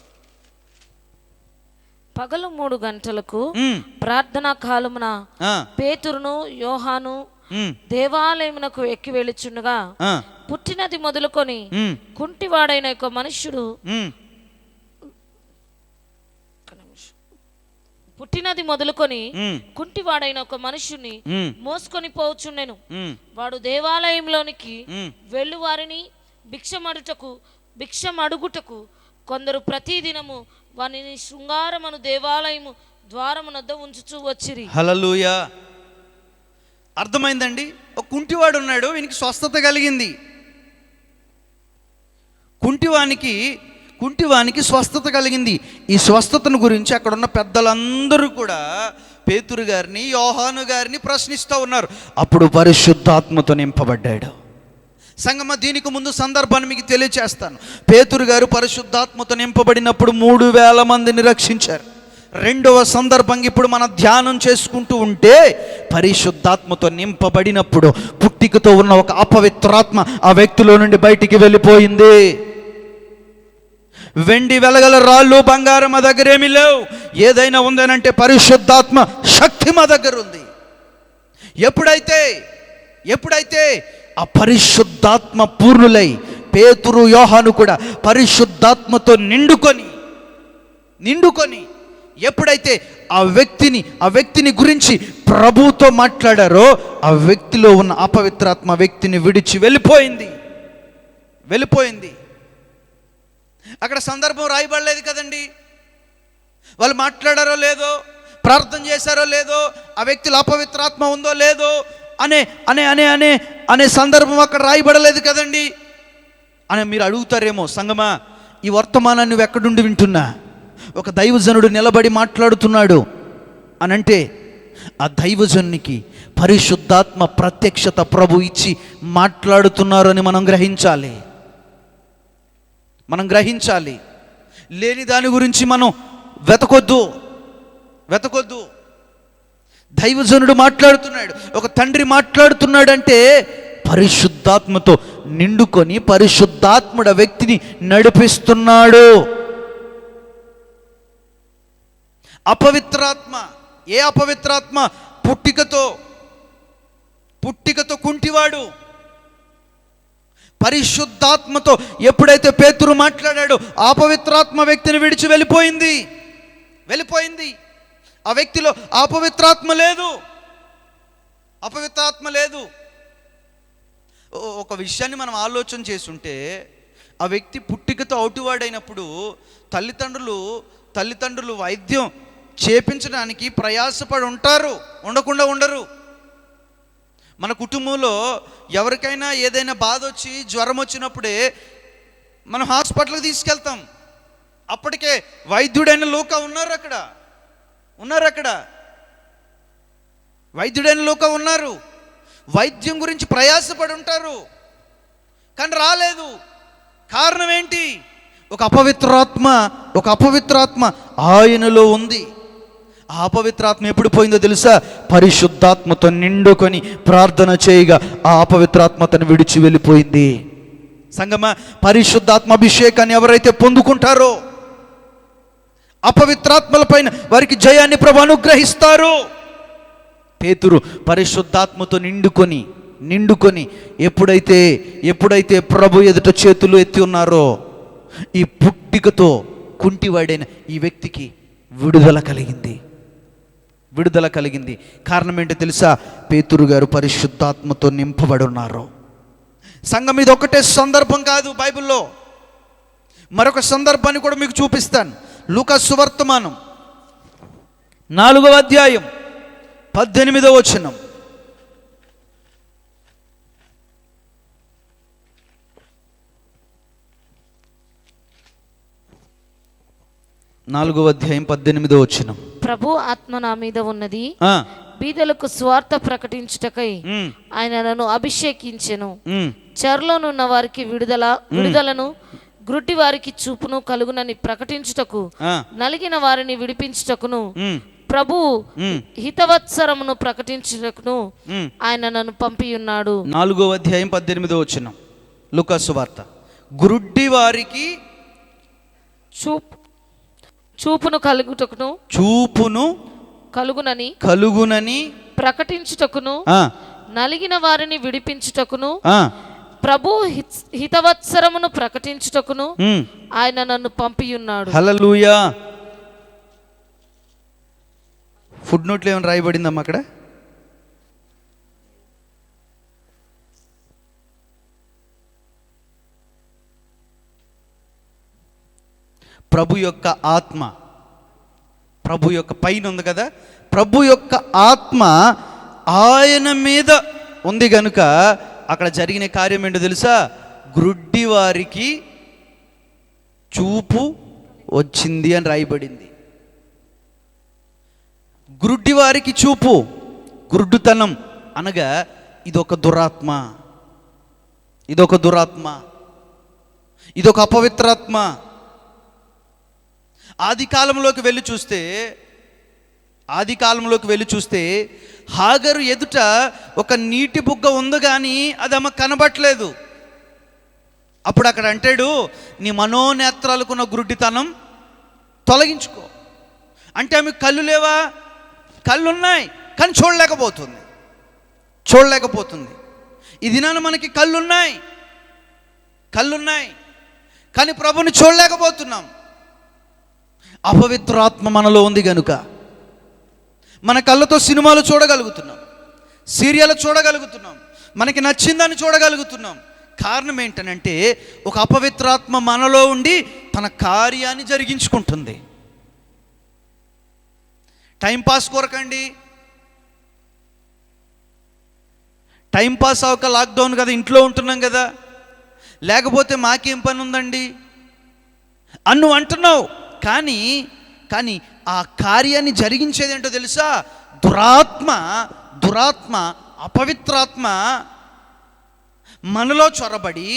పగలు 3 గంటలకు ఉమ్, ప్రార్థనా కాలమున ఆ, పేతురును యోహాను ఉమ్, దేవాలయమునకు ఎక్కి వెళ్ళుచుండగా ఆ, పుట్టినది మొదలుకొని ఉమ్, కుంటివాడైన ఒక మనుష్యుడు ఉమ్, పుట్టినది మొదలుకొని ఉమ్, కుంటివాడైన ఒక మనుష్యుని ఉమ్, మోసుకొని పోవచుండెను. ఉమ్, వాడు దేవాలయంలోనికి ఉమ్, వెళ్ళు వారిని భిక్షమడుగుటకు కొందరు ప్రతిదినము వానిని శృంగారమును దేవాలయము ద్వారమునొద్ద ఉంచుచూ వచ్చిరి. హల్లెలూయా. అర్థమైందండి. ఒక కుంటివాడు ఉన్నాడు, వీనికి స్వస్థత కలిగింది. కుంటివానికి స్వస్థత కలిగింది. ఈ స్వస్థతను గురించి అక్కడ ఉన్న పెద్దలందరూ కూడా పేతురు గారిని యోహాను గారిని ప్రశ్నిస్తూ ఉన్నారు. అప్పుడు పరిశుద్ధాత్మతో నింపబడ్డాడు. సంగమ, దీనికి ముందు సందర్భాన్ని మీకు తెలియచేస్తాను. పేతురు గారు పరిశుద్ధాత్మతో నింపబడినప్పుడు 3000 మందిని రక్షించారు. రెండవ సందర్భంగా ఇప్పుడు మనం ధ్యానం చేసుకుంటూ ఉంటే, పరిశుద్ధాత్మతో నింపబడినప్పుడు పుట్టికతో ఉన్న ఒక అపవిత్రాత్మ ఆ వ్యక్తిలో నుండి బయటికి వెళ్ళిపోయింది. వెండి వెలగల రాళ్ళు బంగారం మా దగ్గర ఏమీ లేవు. ఏదైనా ఉందనంటే పరిశుద్ధాత్మ శక్తి మా దగ్గర ఉంది. ఎప్పుడైతే ఆ పరిశుద్ధాత్మ పూర్ణులై పేతురు యోహాను కూడా పరిశుద్ధాత్మతో నిండుకొని ఎప్పుడైతే ఆ వ్యక్తిని గురించి ప్రభువుతో మాట్లాడారో, ఆ వ్యక్తిలో ఉన్న అపవిత్రాత్మ వ్యక్తిని విడిచి వెళ్ళిపోయింది. అక్కడ సందర్భం రాయబడలేదు కదండి. వాళ్ళు మాట్లాడారో లేదో, ప్రార్థన చేశారో లేదో, ఆ వ్యక్తిలో అపవిత్రాత్మ ఉందో లేదో అనే సందర్భం అక్కడ రాయబడలేదు కదండి అని మీరు అడుగుతారేమో. సంగమా, ఈ వర్తమానాన్ని నువ్వు ఎక్కడుండి వింటున్నా? ఒక దైవజనుడు నిలబడి మాట్లాడుతున్నాడు అనంటే ఆ దైవజనునికి పరిశుద్ధాత్మ ప్రత్యక్షత ప్రభు ఇచ్చి మాట్లాడుతున్నారు అని మనం గ్రహించాలి. లేని దాని గురించి మనం వెతకొద్దు. దైవజనుడు మాట్లాడుతున్నాడు, ఒక తండ్రి మాట్లాడుతున్నాడంటే పరిశుద్ధాత్మతో నిండుకొని పరిశుద్ధాత్ముడ వ్యక్తిని నడిపిస్తున్నాడు. ఏ అపవిత్రాత్మ? పుట్టికతో కుంటివాడు. పరిశుద్ధాత్మతో ఎప్పుడైతే పేతురు మాట్లాడాడో ఆ అపవిత్రాత్మ వ్యక్తిని విడిచి వెళ్ళిపోయింది. ఆ వ్యక్తిలో అపవిత్రాత్మ లేదు. ఒక విషయాన్ని మనం ఆలోచన చేసుంటే, ఆ వ్యక్తి పుట్టికతో అవుటివాడైనప్పుడు తల్లిదండ్రులు వైద్యం చేపించడానికి ప్రయాసపడి ఉంటారు, ఉండకుండా ఉండరు. మన కుటుంబంలో ఎవరికైనా ఏదైనా బాధ వచ్చి జ్వరం వచ్చినప్పుడే మనం హాస్పిటల్కి తీసుకెళ్తాం. అప్పటికే వైద్యుడైన లూకా ఉన్నారు అక్కడ. వైద్యుడైన లూకా ఉన్నారు. వైద్యం గురించి ప్రయాసపడి ఉంటారు, కానీ రాలేదు. కారణం ఏంటి? ఒక అపవిత్రాత్మ ఆయనలో ఉంది. ఆ అపవిత్రాత్మ ఎప్పుడు పోయిందో తెలుసా? పరిశుద్ధాత్మతో నిండుకొని ప్రార్థన చేయగా ఆ అపవిత్రాత్మ తను విడిచి వెళ్ళిపోయింది. సంగమ, పరిశుద్ధాత్మ అభిషేకాన్ని ఎవరైతే పొందుకుంటారో అపవిత్రాత్మల పైన వారికి జయాన్ని ప్రభు అనుగ్రహిస్తారు. పేతురు పరిశుద్ధాత్మతో నిండుకొని ఎప్పుడైతే ప్రభు ఎదుట చేతులు ఎత్తి ఉన్నారో, ఈ పుట్టికతో కుంటివాడైన ఈ వ్యక్తికి విడుదల కలిగింది. కారణం ఏంటో తెలుసా? పేతురు గారు పరిశుద్ధాత్మతో నింపబడి ఉన్నారు. సంఘం, ఇది ఒకటే సందర్భం కాదు. బైబిల్లో మరొక సందర్భాన్ని కూడా మీకు చూపిస్తాను. లూకా సువర్తమానం 4వ అధ్యాయం 18వ వచనం. ప్రభు ఆత్మ నా మీద ఉన్నది, బీదలకు స్వార్థ ప్రకటించుటకై ఆయన నన్ను అభిషేకించెను. చెరలోనున్న వారికి విడుదలను, గ్రుడ్డి వారికి చూపును కలుగునని ప్రకటించుటకు, నలిగిన వారిని విడిపించుటకును, ప్రభు హితవత్సరమును ప్రకటించుటకును ఆయన నన్ను పంపి ఉన్నాడు. 4వ అధ్యాయం 18వ వచనం లూకా సువార్త. గ్రుడ్డి వారికి చూపును కలుగునని ప్రకటించుటకును నలిగిన వారిని విడిపించుటకును ప్రభు హితవత్సరమును ప్రకటించుటకును ఆయన నన్ను పంపియున్నాడు. హల్లెలూయా. ఫుడ్ నోట్లో ఏమైనా రాయబడిందమ్మా అక్కడ? ప్రభు యొక్క ఆత్మ, ప్రభు యొక్క పైన ఉంది కదా, ప్రభు యొక్క ఆత్మ ఆయన మీద ఉంది గనుక అక్కడ జరిగిన కార్యం ఏంటో తెలుసా? గ్రుడ్డి వారికి చూపు వచ్చింది అని రాయబడింది. గ్రుడ్డి వారికి చూపు, గుడ్డుతనం అనగా ఇదొక దురాత్మ, ఇదొక దురాత్మ, ఇదొక అపవిత్రాత్మ. ఆది కాలంలోకి వెళ్ళి చూస్తే హాగరు ఎదుట ఒక నీటి బుగ్గ ఉంది కానీ అది ఆమె కనబట్లేదు. అప్పుడు అక్కడ అంటాడు, నీ మనోనేత్రాలకున్న గుడ్డితనం తొలగించుకో. అంటే ఆమె కళ్ళు లేవా? కళ్ళు ఉన్నాయి కానీ చూడలేకపోతుంది. ఈ దినాన మనకి కళ్ళున్నాయి కానీ ప్రభుని చూడలేకపోతున్నాం. అపవిత్రాత్మ మనలో ఉంది గనుక మన కళ్ళతో సినిమాలు చూడగలుగుతున్నాం, సీరియల్ చూడగలుగుతున్నాం, మనకి నచ్చిందని చూడగలుగుతున్నాం. కారణం ఏంటనంటే ఒక అపవిత్రాత్మ మనలో ఉండి తన కార్యాన్ని జరిగించుకుంటుంది. టైంపాస్ కొరకండి, టైంపాస్ అవ్వక లాక్డౌన్ కదా, ఇంట్లో ఉంటున్నాం కదా, లేకపోతే మాకేం పని ఉందండి అని నువ్వు అంటున్నావు. కానీ ఆ కార్యాన్ని జరిగించేది ఏంటో తెలుసా? దురాత్మ అపవిత్రాత్మ మనలో చొరబడి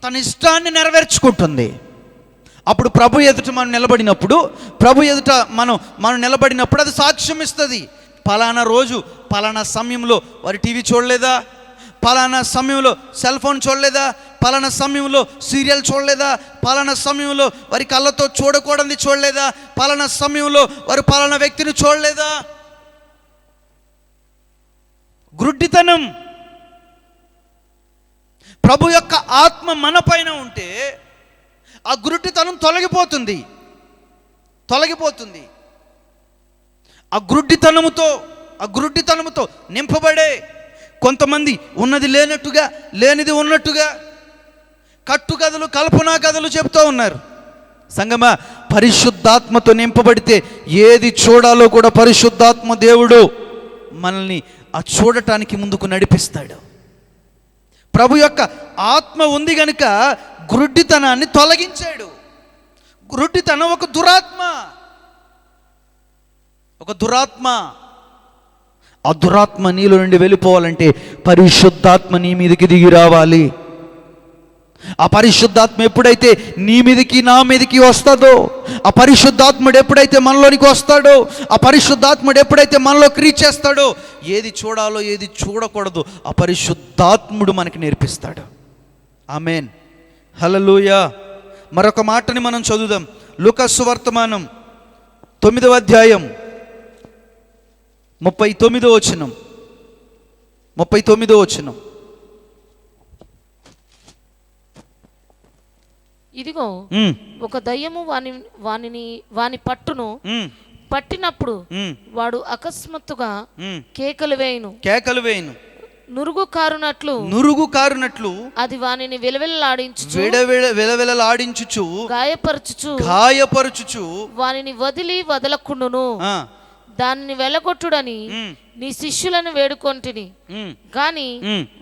తన ఇష్టాన్ని నెరవేర్చుకుంటుంది. అప్పుడు ప్రభు ఎదుట మనం నిలబడినప్పుడు అది సాక్ష్యం ఇస్తుంది. పలానా రోజు పలానా సమయంలో వారి టీవీ చూడలేదా, పలానా సమయంలో సెల్ ఫోన్ చూడలేదా, పలానా సమయంలో సీరియల్ చూడలేదా, పలానా సమయంలో వారి కళ్ళతో చూడకూడదు చూడలేదా, పలానా సమయంలో వారు పలానా వ్యక్తిని చూడలేదా. గ్రుడ్డితనం. ప్రభు యొక్క ఆత్మ మన పైన ఉంటే ఆ గ్రుడ్డితనం తొలగిపోతుంది. ఆ గ్రుడ్డితనముతో నింపబడే కొంతమంది ఉన్నది లేనట్టుగా, లేనిది ఉన్నట్టుగా కట్టుకథలు, కల్పనా కథలు చెప్తూ ఉన్నారు. సంగమా, పరిశుద్ధాత్మతో నింపబడితే ఏది చూడాలో కూడా పరిశుద్ధాత్మ దేవుడు మనల్ని ఆ చూడటానికి ముందుకు నడిపిస్తాడు. ప్రభు యొక్క ఆత్మ ఉంది గనుక గ్రుడ్డితనాన్ని తొలగించాడు. గ్రుడ్డితనం ఒక దురాత్మ. ఆ దురాత్మ నీలో నుండి వెళ్ళిపోవాలంటే పరిశుద్ధాత్మ నీ మీదకి దిగి రావాలి. ఆ పరిశుద్ధాత్మ ఎప్పుడైతే నీ మీదకి నా మీదకి వస్తుందో, ఆ పరిశుద్ధాత్ముడు ఎప్పుడైతే మనలోనికి వస్తాడో, ఆ పరిశుద్ధాత్ముడు ఎప్పుడైతే మనలో క్రియ చేస్తాడో, ఏది చూడాలో ఏది చూడకూడదు ఆ పరిశుద్ధాత్ముడు మనకి నేర్పిస్తాడు. ఆమేన్, హల్లెలూయా. మరొక మాటని మనం చదువుదాం. లూకా సువార్తమానం 9వ అధ్యాయం 39వ వచనం. ఇదిగో ఒక దయ్యము వాని పట్టినప్పుడు వాడు అకస్మాత్తుగా కేకలు వేయును, నురుగు కారునట్లు అది వానిని విలవిలలాడించుచు గాయపరచుచు వానిని వదలకుండును. దానిని వెళ్ళగొట్టుడని నీ శిష్యులను వేడుకొంటిని గాని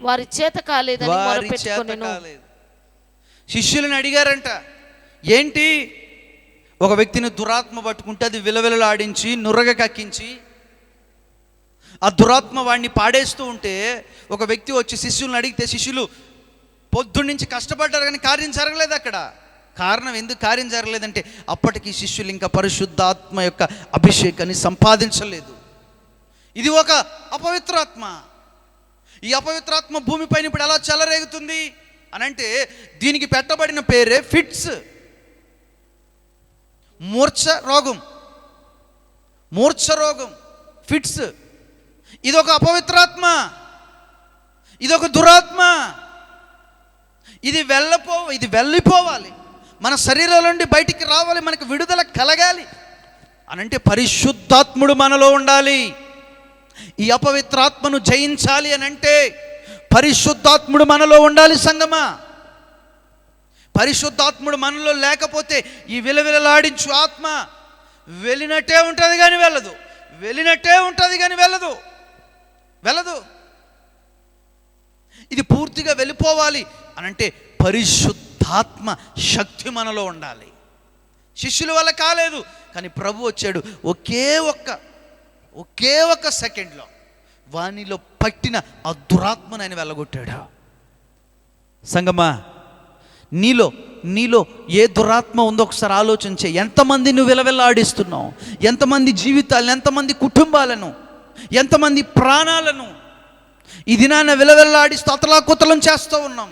వారి చేత కాలేదని మొరపెట్టుకొనెను. శిష్యులను అడిగారంట, ఏంటి? ఒక వ్యక్తిని దురాత్మ పట్టుకుంటే అది విలవిలలాడించి నురగ కక్కించి ఆ దురాత్మ వాడిని పాడేస్తూ ఉంటే ఒక వ్యక్తి వచ్చి శిష్యులను అడిగితే శిష్యులు పొద్దున్నుంచి కష్టపడ్డారు కానీ కార్యం జరగలేదు. అక్కడ కారణం ఎందుకు కార్యం జరగలేదంటే అప్పటికి శిష్యులు ఇంకా పరిశుద్ధాత్మ యొక్క అభిషేకాన్ని సంపాదించలేదు. ఇది ఒక అపవిత్రాత్మ. ఈ అపవిత్రాత్మ భూమిపైన ఇప్పుడు ఎలా చెలరేగుతుంది అనంటే దీనికి పెట్టబడిన పేరే ఫిట్స్. మూర్ఛ రోగం, ఫిట్స్. ఇదొక అపవిత్రాత్మ, ఇదొక దురాత్మ. ఇది వెళ్ళిపోవాలి, మన శరీరం నుండి బయటికి రావాలి, మనకు విడుదల కలగాలి అనంటే పరిశుద్ధాత్ముడు మనలో ఉండాలి. ఈ అపవిత్రాత్మను జయించాలి అనంటే పరిశుద్ధాత్ముడు మనలో ఉండాలి సంగమా. పరిశుద్ధాత్ముడు మనలో లేకపోతే ఈ విలవిలలాడించు ఆత్మ వెళ్ళినట్టే ఉంటుంది కానీ వెళ్ళదు, వెళ్ళదు. ఇది పూర్తిగా వెళ్ళిపోవాలి అనంటే పరిశుద్ధాత్మ శక్తి మనలో ఉండాలి. శిష్యుల వల్ల కాలేదు, కానీ ప్రభు వచ్చాడు, ఒకే ఒక్క సెకండ్లో వానిలో పట్టిన ఆ దురాత్మను ఆయన వెళ్ళగొట్టాడు. సంగమా, నీలో ఏ దురాత్మ ఉందో ఒకసారి ఆలోచించే. ఎంతమంది నువ్వు విలవిల్లాడిస్తున్నావు, ఎంతమంది జీవితాలను, ఎంతమంది కుటుంబాలను, ఎంతమంది ప్రాణాలను ఈ దినాన విలవిల్లాడిస్తూ అతలాకుతలం చేస్తూ ఉన్నాం.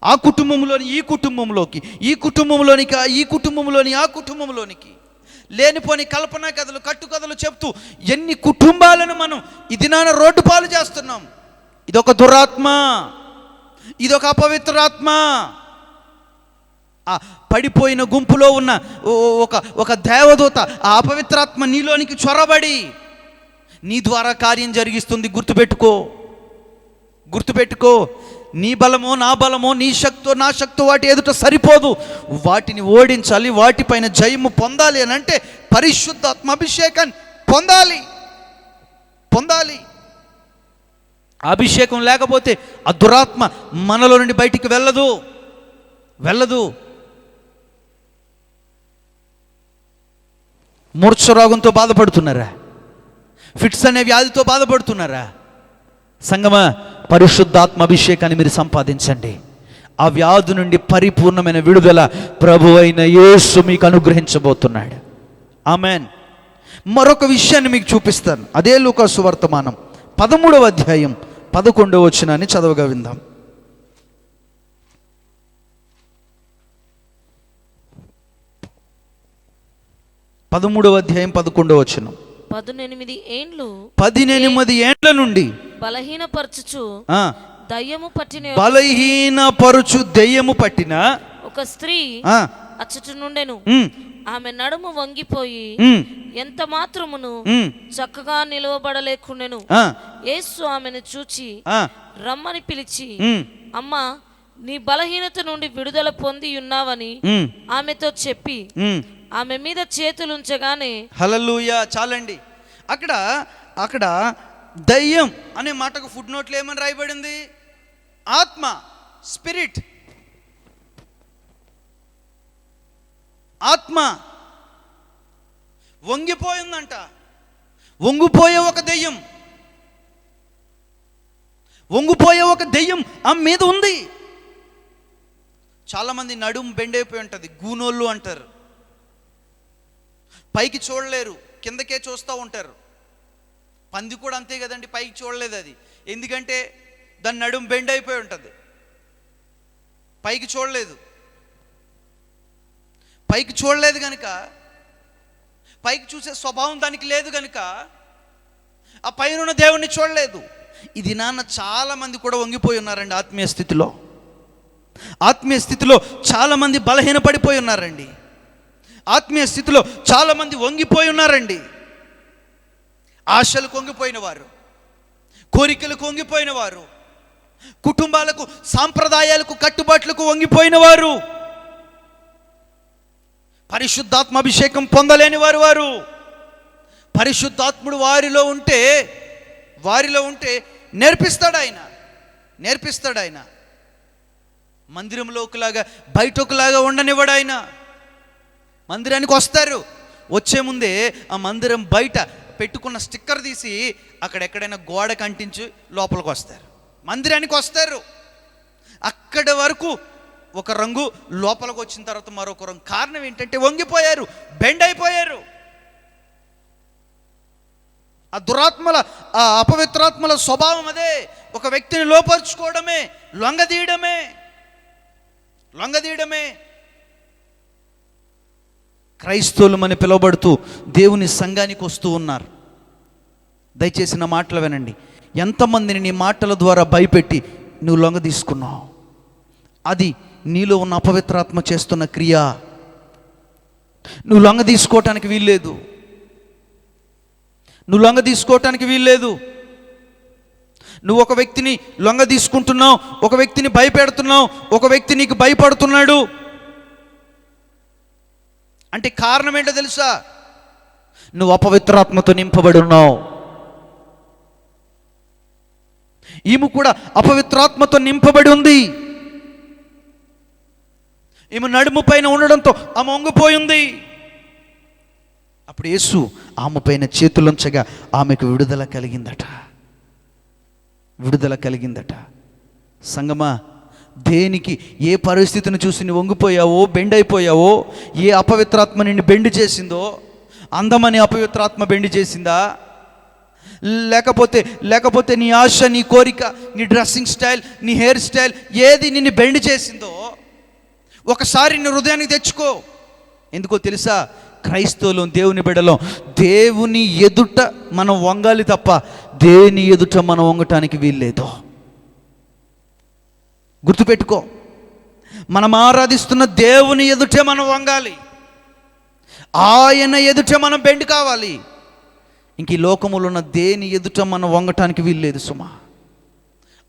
ఆ కుటుంబంలోని ఈ కుటుంబంలోకి, ఈ కుటుంబంలోనికి ఈ కుటుంబంలోని ఆ కుటుంబంలోనికి లేనిపోని కల్పనా కథలు, కట్టుకథలు చెప్తూ ఎన్ని కుటుంబాలను మనం ఈ దినాన రోడ్డు పాలు చేస్తున్నాం. ఇదొక దురాత్మ, ఇదొక అపవిత్రాత్మ. ఆ పడిపోయిన గుంపులో ఉన్న ఒక దేవదూత, ఆ అపవిత్రాత్మ నీలోనికి చొరబడి నీ ద్వారా కార్యం జరిగిస్తుంది. గుర్తుపెట్టుకో. నీ బలమో నా బలమో, నీ శక్తో నా శక్తో వాటి ఎదుట సరిపోదు. వాటిని ఓడించాలి, వాటిపైన జయము పొందాలి అని అంటే పరిశుద్ధాత్మ అభిషేకాన్ని పొందాలి. అభిషేకం లేకపోతే ఆ దురాత్మ మనలో నుండి బయటికి వెళ్ళదు. మూర్ఛ రోగంతో బాధపడుతున్నారా? ఫిట్స్ అనే వ్యాధితో బాధపడుతున్నారా? సంగమా, పరిశుద్ధాత్మ అభిషేకాన్ని మీరు సంపాదించండి. ఆ వ్యాధి నుండి పరిపూర్ణమైన విడుదల ప్రభువైన యేసు మీకు అనుగ్రహించబోతున్నాడు. ఆమెన్. మరొక విషయాన్ని మీకు చూపిస్తాను. అదే లూకాసు వర్తమానం 13వ అధ్యాయం 11వ వచనాన్ని చదవగా విందాం. 13వ అధ్యాయం 11వ వచనం. 18 ఏండ్ల నుండి బలహీనపరచు దయ్యము పట్టిన ఒక స్త్రీ అచ్చట నుండెను. ఆమె నడుము వంగిపోయి ఎంత మాత్రమును చక్కగా నిలవబడలేకుండెను. యేసు ఆమెను చూచి రమ్మని పిలిచి, అమ్మా, నీ బలహీనత నుండి విడుదల పొంది ఉన్నావని ఆమెతో చెప్పి ఆమె మీద చేతులుంచగానే. హల్లెలూయా. చాలండి. అక్కడ దయ్యం అనే మాటకు ఫుడ్ నోట్లో ఏమని రాయబడింది? ఆత్మ, స్పిరిట్. ఆత్మ వంగిపోయిందంట. వంగిపోయే ఒక దెయ్యం ఆమె మీద ఉంది. చాలామంది నడుము బెండైపోయి ఉంటుంది, గూనోళ్ళు అంటారు. పైకి చూడలేరు, కిందకే చూస్తూ ఉంటారు. పంది కూడా అంతే కదండి, పైకి చూడలేదు అది. ఎందుకంటే దాని నడుము బెండ్ అయిపోయి ఉంటుంది, పైకి చూడలేదు కనుక, పైకి చూసే స్వభావం దానికి లేదు కనుక ఆ పైన ఉన్న దేవుణ్ణి చూడలేదు. ఇది చాలామంది కూడా వంగిపోయి ఉన్నారండి. ఆత్మీయ స్థితిలో చాలామంది బలహీనపడిపోయి ఉన్నారండి. ఆత్మీయ స్థితిలో చాలామంది వంగిపోయి ఉన్నారండి. ఆశలకు వంగిపోయిన వారు, కోరికలకు వంగిపోయిన వారు, కుటుంబాలకు, సాంప్రదాయాలకు, కట్టుబాట్లకు వంగిపోయిన వారు, పరిశుద్ధాత్మ అభిషేకం పొందలేని వారు. పరిశుద్ధాత్ముడు వారిలో ఉంటే నేర్పిస్తాడు ఆయన. మందిరంలో ఒకలాగా బయట ఒకలాగా ఉండనివ్వడు ఆయన. మందిరానికి వస్తారు, వచ్చే ముందే ఆ మందిరం బయట పెట్టుకున్న స్టిక్కర్ తీసి అక్కడెక్కడైనా గోడకు అంటించి లోపలికి వస్తారు. మందిరానికి వస్తారు, అక్కడి వరకు ఒక రంగు, లోపలికి వచ్చిన తర్వాత మరొక రంగు. కారణం ఏంటంటే వంగిపోయారు, బెండ్ అయిపోయారు. ఆ దురాత్మల, ఆ అపవిత్రాత్మల స్వభావం అదే. ఒక వ్యక్తిని లోపరుచుకోవడమే, లొంగదీయడమే. క్రైస్తవులమని పిలువబడుతూ దేవుని సంఘానికి వస్తూ ఉన్నారు. దయచేసి నా మాటలు వినండి. ఎంతమందిని నీ మాటల ద్వారా భయపెట్టి నువ్వు లొంగ తీసుకున్నావు? అది నీలో ఉన్న అపవిత్రాత్మ చేస్తున్న క్రియ. నువ్వు లొంగ తీసుకోవటానికి వీల్లేదు. నువ్వు లొంగ తీసుకోవటానికి వీల్లేదు. నువ్వు ఒక వ్యక్తిని లొంగ తీసుకుంటున్నావు, ఒక వ్యక్తిని భయపెడుతున్నావు, ఒక వ్యక్తి నీకు భయపడుతున్నాడు అంటే కారణం ఏంటో తెలుసా? నువ్వు అపవిత్రాత్మతో నింపబడి ఉన్నావు. ఈమె కూడా అపవిత్రాత్మతో నింపబడి ఉంది. ఈమె నడుము పైన ఉండడంతో ఆమె వంగిపోయి ఉంది. అప్పుడు యేసు ఆమె పైన చేతులుంచగా ఆమెకు విడుదల కలిగిందట. విడుదల కలిగిందట. సంగమా, దేనికి, ఏ పరిస్థితిని చూసి నువ్వు వంగిపోయావో, బెండ్ అయిపోయావో, ఏ అపవిత్రాత్మ నిన్ను బెండ్ చేసిందో, అందమని అపవిత్రాత్మ బెండ్ చేసిందా, లేకపోతే నీ ఆశ, నీ కోరిక, నీ డ్రెస్సింగ్ స్టైల్, నీ హెయిర్ స్టైల్, ఏది నిన్ను బెండ్ చేసిందో ఒకసారి నీ హృదయానికి తెచ్చుకో. ఎందుకో తెలుసా? క్రైస్తవులం, దేవుని బిడ్డలం, దేవుని ఎదుట మనం వంగాలి తప్ప దేని ఎదుట మనం వంగటానికి వీల్లేదు. గుర్తుపెట్టుకో, మనం ఆరాధిస్తున్న దేవుని ఎదుటే మనం వంగాలి. ఆయన ఎదుటే మనం బెండ్ కావాలి. ఇంక ఈ లోకములో ఉన్న దేని ఎదుట మనం వంగటానికి వీల్లేదు సుమా.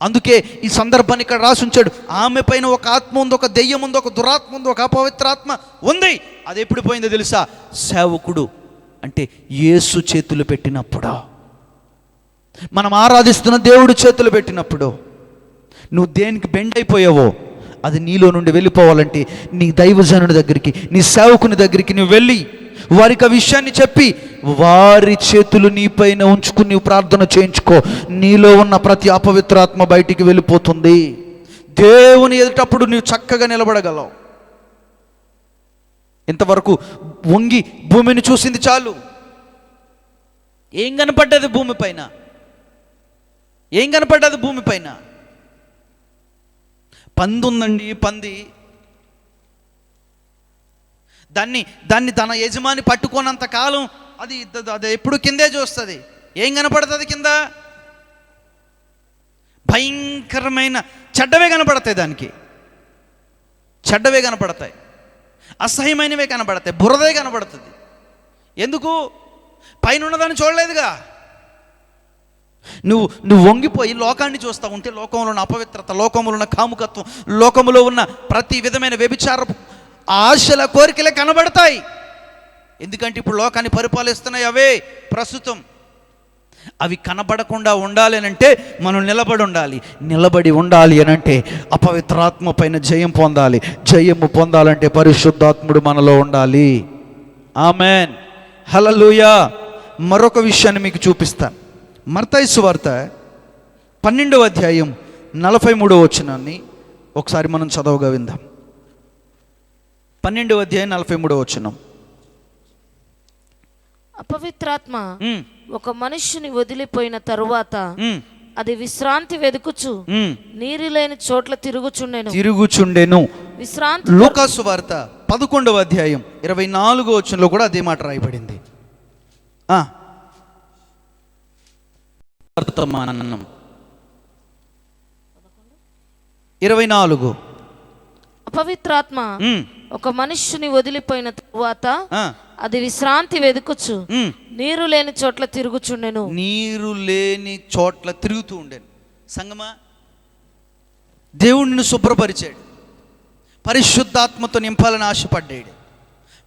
అందుకే ఈ సందర్భాన్ని ఇక్కడ రాసి ఉంచాడు. ఆమె పైన ఒక ఆత్మ ఉంది, ఒక దెయ్యం ఉంది, ఒక దురాత్మ ఉంది, ఒక అపవిత్రాత్మ ఉంది. అది ఎప్పుడు పోయిందో తెలుసా? సేవకుడు అంటే యేసు చేతులు పెట్టినప్పుడు, మనం ఆరాధిస్తున్న దేవుడు చేతులు పెట్టినప్పుడు. నువ్వు దేనికి బెండ్ అయిపోయావో అది నీలో నుండి వెళ్ళిపోవాలంటే నీ దైవజనుడి దగ్గరికి, నీ సేవకుని దగ్గరికి నువ్వు వెళ్ళి వారికి ఆ విషయాన్ని చెప్పి వారి చేతులు నీపైన ఉంచుకుని నీవు ప్రార్థన చేయించుకో. నీలో ఉన్న ప్రతి అపవిత్రాత్మ బయటికి వెళ్ళిపోతుంది. దేవుని ఎదుటప్పుడు నీవు చక్కగా నిలబడగలవు. ఇంతవరకు వంగి భూమిని చూసింది చాలు. ఏం కనపడ్డది భూమిపైన? ఏం కనపడ్డది భూమిపైన? పంది ఉందండి. పంది దాన్ని తన యజమాని పట్టుకోనంత కాలం అది ఎప్పుడు కిందే చూస్తుంది. ఏం కనపడుతుంది కింద? భయంకరమైన చెడ్డవే కనపడతాయి. దానికి చెడ్డవే కనపడతాయి, అసహ్యమైనవే కనపడతాయి, బురదే కనపడుతుంది. ఎందుకు? పైన ఉన్నదాన్ని చూడలేదుగా. నువ్వు వంగిపోయి లోకాన్ని చూస్తూ ఉంటే లోకంలో ఉన్న అపవిత్రత, లోకంలో ఉన్న కాముకత్వం, లోకంలో ఉన్న ప్రతి విధమైన వ్యభిచారపు ఆశల కోరికలే కనబడతాయి. ఎందుకంటే ఇప్పుడు లోకాన్ని పరిపాలిస్తున్నాయి అవే ప్రస్తుతం. అవి కనబడకుండా ఉండాలి అనంటే మనం నిలబడి ఉండాలి అనంటే అపవిత్రాత్మ పైన జయం పొందాలి. జయము పొందాలంటే పరిశుద్ధాత్ముడు మనలో ఉండాలి. ఆమెన్, హల్లెలూయా. మరొక విషయాన్ని మీకు చూపిస్తాను. మత్తయి సువార్త 12వ అధ్యాయం 43వ వచనాన్ని ఒకసారి మనం చదవగా విందాం. 12వ అధ్యాయం 43వ వచనం. అపవిత్రాత్మ ఒక మనుష్యుని వదిలిపోయిన తరువాత అది విశ్రాంతి వెదుకుచు నీరు లేని చోట్ల తిరుగుచుండెను. విశ్రాంతి. లూకా సువార్త 11వ అధ్యాయం 24వ వచనంలో కూడా అదే మాట రాయబడింది. 24. అపవిత్రాత్మ ఒక మనుష్యుని వదిలిపోయిన తరువాత అది విశ్రాంతి వెదుకుచు నీరు లేని చోట్ల తిరుగుచుండెను. నీరు లేని చోట్ల తిరుగుతూ ఉండేను. సంగమా, దేవుడిని శుభ్రపరిచాడు, పరిశుద్ధాత్మతో నింపాలని ఆశపడ్డాడు,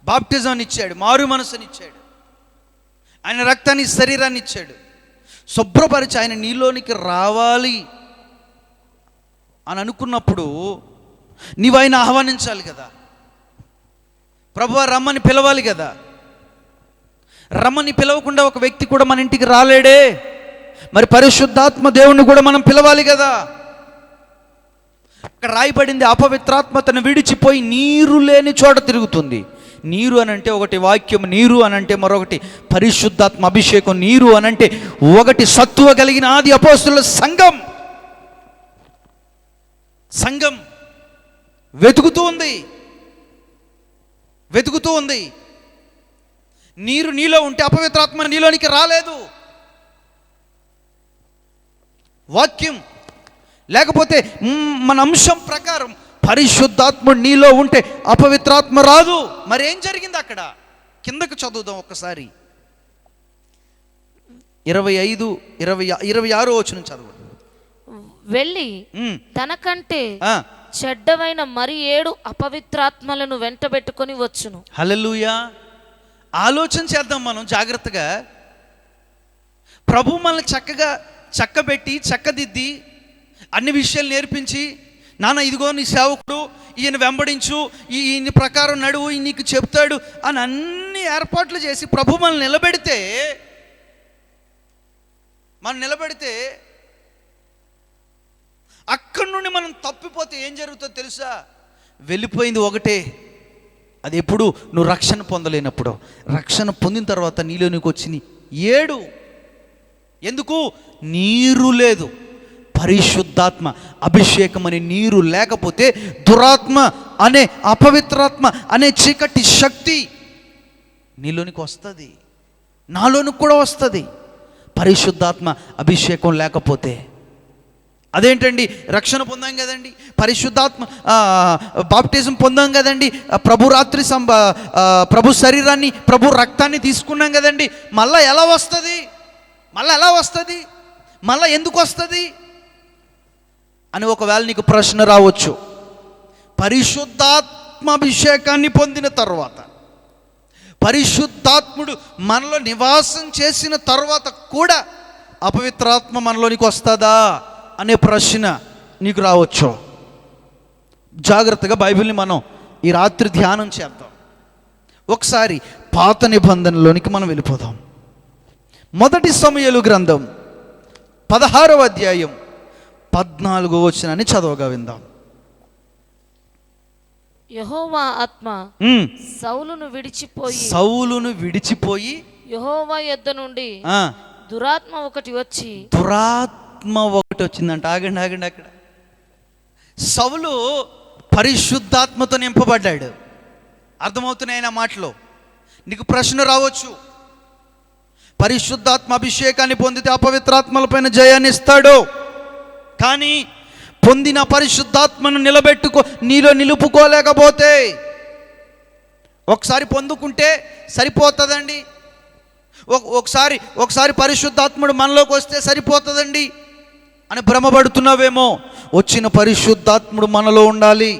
బాప్టిజాన్ని ఇచ్చాడు, మారు మనసునిచ్చాడు, ఆయన రక్తాన్ని, శరీరాన్ని ఇచ్చాడు. శుభ్రపరిచి ఆయన నీలోనికి రావాలి అని అనుకున్నప్పుడు నీవు ఆయన ఆహ్వానించాలి కదా. ప్రభువా రమ్మని పిలవాలి కదా. రమ్మని పిలవకుండా ఒక వ్యక్తి కూడా మన ఇంటికి రాలేడే. మరి పరిశుద్ధాత్మ దేవుణ్ణి కూడా మనం పిలవాలి కదా. అక్కడ రాయబడింది, అపవిత్రాత్మ తను విడిచిపోయి నీరు లేని చోట తిరుగుతుంది. నీరు అనంటే ఒకటి వాక్యం, నీరు అనంటే మరొకటి పరిశుద్ధాత్మ అభిషేకం, నీరు అనంటే ఒకటి సత్తువ కలిగిన ఆది అపోస్తుల సంఘం వెతుకుతూ ఉంది. నీరు నీలో ఉంటే అపవిత్రాత్మ నీలోనికి రాలేదు. వాక్యం లేకపోతే మన అంశం ప్రకారం పరిశుద్ధాత్ముడు నీలో ఉంటే అపవిత్రాత్మ రాదు. మరి ఏం జరిగింది అక్కడ? కిందకు చదువుదాం ఒక్కసారి. 26 వచనం చదువు. వెళ్ళి తనకంటే చెడ్డవైన మరి 7 అపవిత్రాత్మలను వెంటబెట్టుకొని వచ్చును. హల్లెలూయా. ఆలోచన చేద్దాం మనం జాగ్రత్తగా. ప్రభు మనల్ని చక్కగా చక్కబెట్టి చక్కదిద్ది అన్ని విషయాలు నేర్పించి, నాన్న ఇదిగో నీ సేవకుడు, ఈయన వెంబడించు, ఈయన ప్రకారం నడువు, ఈయన నీకు చెప్తాడు అని అన్ని ఏర్పాట్లు చేసి ప్రభు మనల్ని నిలబెడితే అక్కడి నుండి మనం తప్పిపోతే ఏం జరుగుతుందో తెలుసా? వెళ్ళిపోయింది ఒకటే, అది ఎప్పుడు నువ్వు రక్షణ పొందలేనప్పుడు. రక్షణ పొందిన తర్వాత నీలోనికి వచ్చింది 7. ఎందుకు? నీరు లేదు. పరిశుద్ధాత్మ అభిషేకం అనే నీరు లేకపోతే దురాత్మ అనే అపవిత్రాత్మ అనే చీకటి శక్తి నీలోనికి వస్తుంది, నాలోనికి కూడా వస్తుంది. పరిశుద్ధాత్మ అభిషేకం లేకపోతే అదేంటండి? రక్షణ పొందాం కదండి, పరిశుద్ధాత్మ బాప్టిజం పొందాం కదండి, ప్రభు శరీరాన్ని ప్రభు రక్తాన్ని తీసుకున్నాం కదండి, మళ్ళా ఎలా వస్తుంది? మళ్ళా ఎందుకు వస్తుంది అని ఒకవేళ నీకు ప్రశ్న రావచ్చు. పరిశుద్ధాత్మ అభిషేకాన్ని పొందిన తర్వాత, పరిశుద్ధాత్ముడు మనలో నివాసం చేసిన తర్వాత కూడా అపవిత్రాత్మ మనలోనికి వస్తుందా అనే ప్రశ్న నీకు రావచ్చు. జాగ్రత్తగా బైబిల్ని మనం ఈ రాత్రి ధ్యానం చేద్దాం. ఒకసారి పాత నిబంధనలోనికి మనం వెళ్ళిపోదాం. మొదటి సమూయేలు గ్రంథం 16వ అధ్యాయం 14వ వచనాన్ని చదవగా విందాం. యెహోవా ఆత్మ సౌలును విడిచిపోయి యెహోవా యొద్ద నుండి దురాత్మ ఒకటి వచ్చిందంట. ఆగండి అక్కడ. సౌలు పరిశుద్ధాత్మతో నింపబడ్డాడు. అర్థమవుతున్నాయి నా మాటలో? నీకు ప్రశ్న రావచ్చు, పరిశుద్ధాత్మ అభిషేకాన్ని పొందితే అపవిత్రాత్మలపైన జయాన్ని ఇస్తాడు, కానీ పొందిన పరిశుద్ధాత్మను నీలో నిలుపుకోలేకపోతే, ఒకసారి పొందుకుంటే సరిపోతుందండి, ఒకసారి పరిశుద్ధాత్ముడు మనలోకి వస్తే సరిపోతుందండి అని భ్రమపడుతున్నావేమో. వచ్చిన పరిశుద్ధాత్ముడు మనలో ఉండాలి.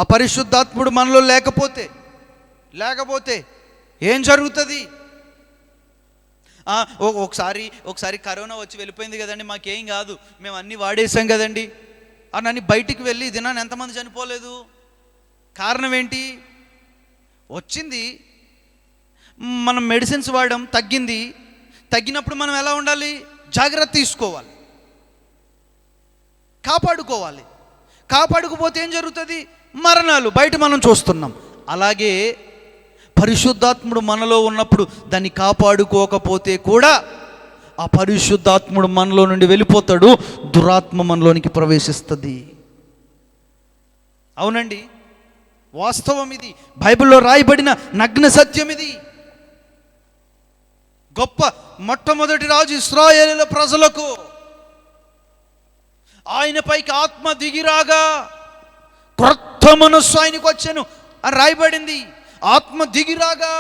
ఆ పరిశుద్ధాత్ముడు మనలో లేకపోతే ఏం జరుగుతుంది? ఒకసారి కరోనా వచ్చి వెళ్ళిపోయింది కదండి, మాకేం కాదు, మేము అన్నీ వాడేసాం కదండి అని బయటికి వెళ్ళి దినాన్ని ఎంతమంది చనిపోలేదు? కారణం ఏంటి? వచ్చింది, మనం మెడిసిన్స్ వాడడం, తగ్గినప్పుడు మనం ఎలా ఉండాలి? జాగ్రత్త తీసుకోవాలి, కాపాడుకోపోతే ఏం జరుగుతుంది? మరణాలు బయట మనం చూస్తున్నాం. అలాగే పరిశుద్ధాత్ముడు మనలో ఉన్నప్పుడు దాన్ని కాపాడుకోకపోతే కూడా ఆ పరిశుద్ధాత్ముడు మనలో నుండి వెళ్ళిపోతాడు, దురాత్మ మనలోనికి ప్రవేశిస్తుంది. అవునండి, వాస్తవం ఇది, బైబిల్లో రాయబడిన నగ్న సత్యం ఇది. గొప్ప మొట్టమొదటి రాజు ఇశ్రాయేలీయుల ప్రజలకు ఆయన పైకి ఆత్మ దిగిరాగా క్రొత్త మనస్సు ఆయనకు వచ్చాను అని రాయబడింది. ఆత్మ దిగిరాగా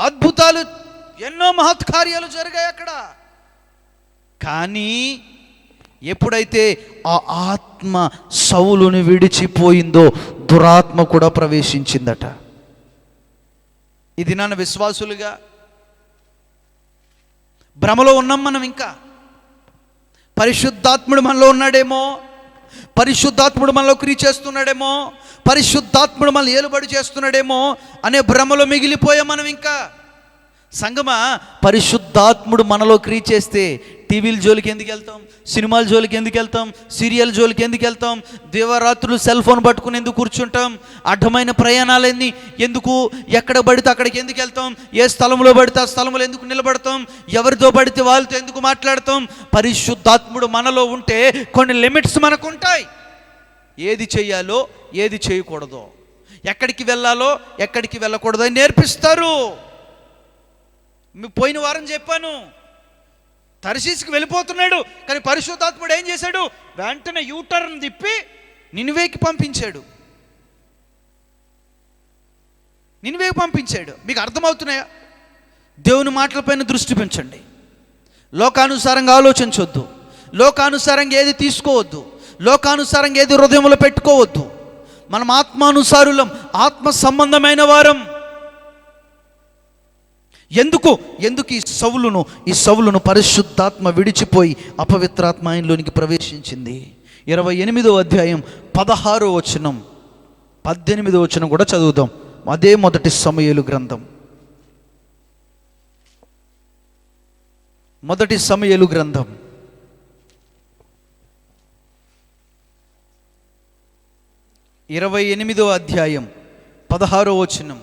అద్భుతాలు, ఎన్నో మహత్కార్యాలు జరిగాయి అక్కడ. కానీ ఎప్పుడైతే ఆ ఆత్మ సౌలుని విడిచిపోయిందో దురాత్మ కూడా ప్రవేశించిందట. ఇది నాన్న విశ్వాసులుగా భ్రమలో ఉన్నాం మనం. ఇంకా పరిశుద్ధాత్ముడు మనలో ఉన్నాడేమో, పరిశుద్ధాత్ముడు మనలో క్రియ చేస్తున్నాడేమో, పరిశుద్ధాత్ముడు మనల్ని ఏలుబడి చేస్తున్నాడేమో అనే భ్రమలో మిగిలిపోయాం మనం. ఇంకా సంగమా, పరిశుద్ధాత్ముడు మనలో క్రియ చేస్తే టీవీల జోలికి ఎందుకు వెళ్తాం? సినిమాల జోలికి ఎందుకు వెళ్తాం? సీరియల్ జోలికి ఎందుకు వెళ్తాం? దేవరాత్రులు సెల్ ఫోన్ పట్టుకుని ఎందుకు కూర్చుంటాం? అడ్డమైన ప్రయాణాలన్నీ ఎందుకు? ఎక్కడ పడితే అక్కడికి ఎందుకు వెళ్తాం? ఏ స్థలంలో పడితే ఆ స్థలంలో ఎందుకు నిలబడతాం? ఎవరితో పడితే వాళ్ళతో ఎందుకు మాట్లాడతాం? పరిశుద్ధాత్ముడు మనలో ఉంటే కొన్ని లిమిట్స్ మనకు ఉంటాయి. ఏది చేయాలో ఏది చేయకూడదో, ఎక్కడికి వెళ్ళాలో ఎక్కడికి వెళ్ళకూడదో అని నేర్పిస్తారు. పోయిన వారం చెప్పాను, తర్షీసుకి వెళ్ళిపోతున్నాడు, కానీ పరిశుద్ధాత్ముడు ఏం చేశాడు? వెంటనే యూటర్న్ తిప్పి నినివేకి పంపించాడు. నినివేకి పంపించాడు. మీకు అర్థమవుతున్నాయా? దేవుని మాటలపైన దృష్టి పెంచండి. లోకానుసారంగా ఆలోచించవద్దు, లోకానుసారంగా ఏది తీసుకోవద్దు, లోకానుసారంగా ఏది హృదయంలో పెట్టుకోవద్దు. మనం ఆత్మానుసారులం, ఆత్మ సంబంధమైన వారం. ఎందుకు ఈ సౌలును పరిశుద్ధాత్మ విడిచిపోయి అపవిత్రాత్మ ఆయనలోనికి ప్రవేశించింది. 28వ అధ్యాయం 16వ వచనం 18వ వచనం కూడా చదువుదాం. అదే మొదటి సమూయేలు గ్రంథం, మొదటి సమూయేలు గ్రంథం 28వ అధ్యాయం 16వ వచనం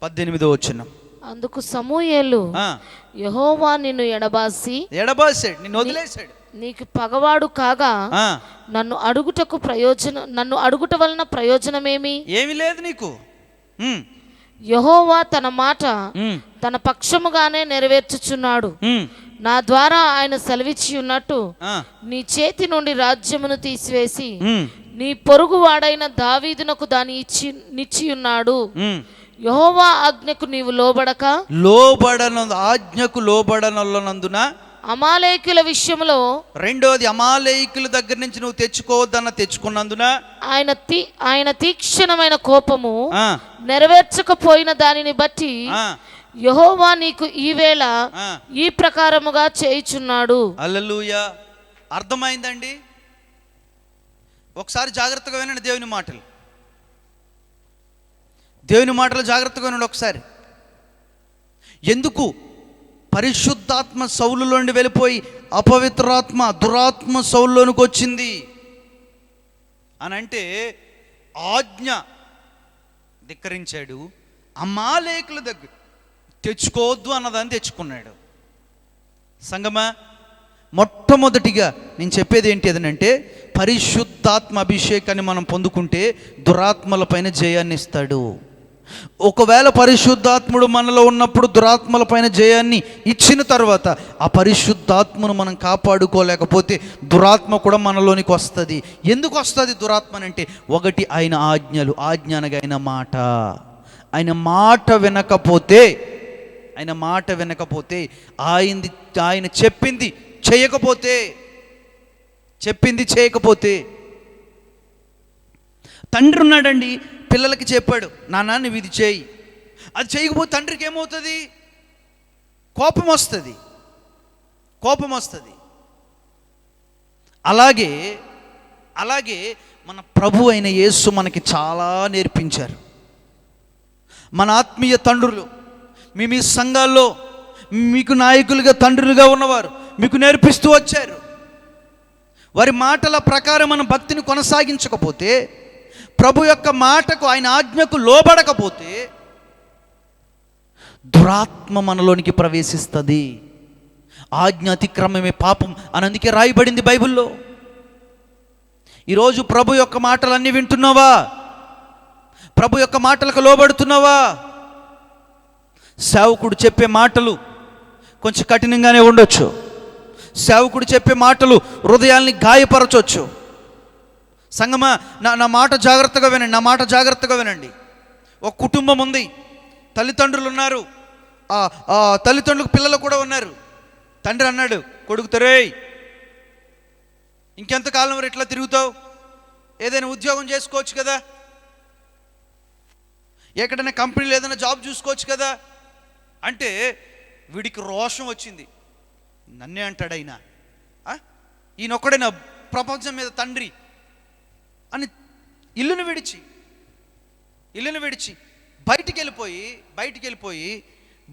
18వ వచనం. అందుకు సమూయేలు, యెహోవా నిన్ను ఎడబాసాడు, నిన్ను వదిలేశాడు, నీకు పగవాడు కాగా నన్ను అడుగుట వలన ప్రయోజనమేమి? ఏమి లేదు నీకు. యెహోవా తన మాట తన పక్షముగానే నెరవేర్చుచున్నాడు. నా ద్వారా ఆయన సెలవిచ్చి ఉన్నట్టు నీ చేతి నుండి రాజ్యమును తీసివేసి నీ పొరుగు వాడైన దావీదునకు దాని నిచ్చి ఉన్నాడు. యెహోవా ఆజ్ఞకు నీవు ఆజ్ఞకు లోబడనందున అమాలేకుల విషయంలో, రెండోది అమాలేకుల దగ్గర నుంచి నువ్వు తెచ్చుకున్నందున ఆయన తీక్షణమైన కోపము నెరవేర్చకపోయిన దానిని బట్టి యెహోవా నీకు ఈవేళ ఈ ప్రకారముగా చేయుచున్నాడు. హల్లెలూయా. అర్థమైందండి? ఒకసారి జాగ్రత్తగా వినండి దేవుని మాటలు. దేవుని మాటలు జాగ్రత్తగా వినండి ఒకసారి. ఎందుకు పరిశుద్ధాత్మ సౌలులో నుండి వెళ్ళిపోయి అపవిత్రాత్మ దురాత్మ సౌలులోనికి వచ్చింది అని అంటే, ఆజ్ఞ ధిక్కరించాడు. అమాలేకుల దగ్గర తెచ్చుకోవద్దు అన్నదాన్ని తెచ్చుకున్నాడు. సంగమా, మొట్టమొదటిగా నేను చెప్పేది ఏంటి అదనంటే, పరిశుద్ధాత్మ అభిషేకాన్ని మనం పొందుకుంటే దురాత్మలపైన జయాన్ని ఇస్తాడు. ఒకవేళ పరిశుద్ధాత్ముడు మనలో ఉన్నప్పుడు దురాత్మలపైన జయాన్ని ఇచ్చిన తర్వాత ఆ పరిశుద్ధాత్మను మనం కాపాడుకోలేకపోతే దురాత్మ కూడా మనలోనికి వస్తుంది. ఎందుకు వస్తుంది దురాత్మ అంటే, ఒకటి ఆయన ఆజ్ఞలు, ఆజ్ఞ అనగా ఆయన మాట వినకపోతే ఆయన చెప్పింది చేయకపోతే తండ్రి ఉన్నాడండి, పిల్లలకి చెప్పాడు, నాన్న నువ్వు ఇది చేయి, అది చేయకపోతే తండ్రికి ఏమవుతుంది? కోపం వస్తుంది. అలాగే మన ప్రభు అయిన యేసు మనకి చాలా నేర్పించారు. మన ఆత్మీయ తండ్రులు, మీ సంఘాల్లో మీకు నాయకులుగా తండ్రులుగా ఉన్నవారు మీకు నేర్పిస్తూ వచ్చారు. వారి మాటల ప్రకారం మన భక్తిని కొనసాగించకపోతే, ప్రభు యొక్క మాటకు ఆయన ఆజ్ఞకు లోబడకపోతే దురాత్మ మనలోనికి ప్రవేశిస్తుంది. ఆజ్ఞ అతిక్రమమే పాపం అని అందుకే రాయబడింది బైబిల్లో. ఈరోజు ప్రభు యొక్క మాటలన్నీ వింటున్నావా? ప్రభు యొక్క మాటలకు లోబడుతున్నావా? సేవకుడు చెప్పే మాటలు కొంచెం కఠినంగానే ఉండొచ్చు. సేవకుడు చెప్పే మాటలు హృదయాల్ని గాయపరచవచ్చు. సంగమా, నా మాట జాగ్రత్తగా వినండి. ఒక కుటుంబం ఉంది, తల్లిదండ్రులు ఉన్నారు, ఆ తల్లిదండ్రులకు పిల్లలు కూడా ఉన్నారు. తండ్రి అన్నాడు కొడుకుతో, రేయ్ ఇంకెంతకాలం మరి ఇట్లా తిరుగుతావు? ఏదైనా ఉద్యోగం చేసుకోవచ్చు కదా, ఎక్కడైనా కంపెనీలో ఏదైనా జాబ్ చూసుకోవచ్చు కదా అంటే, వీడికి రోషం వచ్చింది. నన్నే అంటాడు ఈయనొక్కడైనా ప్రపంచం మీద తండ్రి అని ఇల్లును విడిచి బయటికి వెళ్ళిపోయి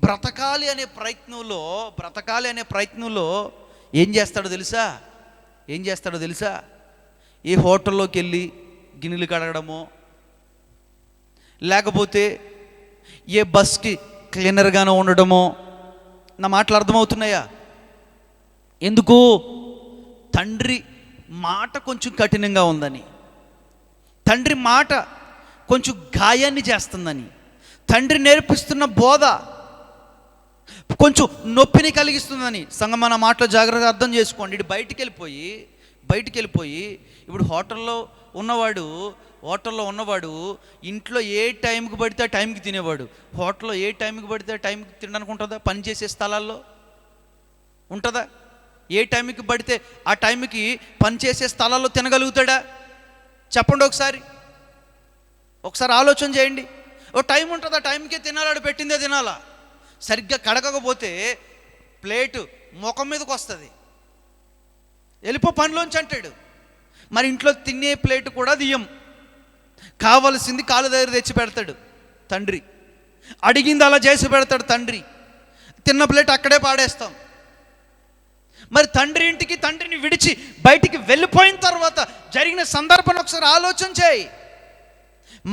బ్రతకాలి అనే ప్రయత్నంలో ఏం చేస్తాడో తెలుసా? ఏ హోటల్లోకి వెళ్ళి గిన్నెలు కడగడమో, లేకపోతే ఏ బస్కి క్లీనర్గానో ఉండడమో. నా మాటలు అర్థమవుతున్నాయా? ఎందుకు? తండ్రి మాట కొంచెం కఠినంగా ఉందని, తండ్రి మాట కొంచెం గాయాన్ని చేస్తుందని, తండ్రి నేర్పిస్తున్న బోధ కొంచెం నొప్పిని కలిగిస్తుందని. సంగం మన మాటలో జాగ్రత్తగా అర్థం చేసుకోండి. ఇటు బయటికి వెళ్ళిపోయి ఇప్పుడు హోటల్లో ఉన్నవాడు ఇంట్లో ఏ టైంకి పడితే ఆ టైంకి తినేవాడు, హోటల్లో ఏ టైంకి పడితే ఆ టైంకి తినడానికి ఉంటుందా? పనిచేసే స్థలాల్లో ఉంటుందా? ఏ టైంకి పడితే ఆ టైంకి పనిచేసే స్థలాల్లో తినగలుగుతాడా? చెప్పండి ఒకసారి ఆలోచన చేయండి. ఓ టైం ఉంటుంది, ఆ టైంకే తినాలి, పెట్టిందే తినాలా. సరిగ్గా కడగకపోతే ప్లేటు ముఖం మీదకి వస్తుంది, వెళ్ళిపో పనిలోంచి అంటాడు. మరి ఇంట్లో తినే ప్లేటు కూడా దియ్యం, కావలసింది కాలు దగ్గర తెచ్చి పెడతాడు తండ్రి, అడిగింది అలా చేసి పెడతాడు తండ్రి. తిన్న ప్లేట్ అక్కడే పాడేస్తాం. మరి తండ్రి ఇంటికి తండ్రిని విడిచి బయటికి వెళ్ళిపోయిన తర్వాత జరిగిన సందర్భాన్ని ఒకసారి ఆలోచన చేయి.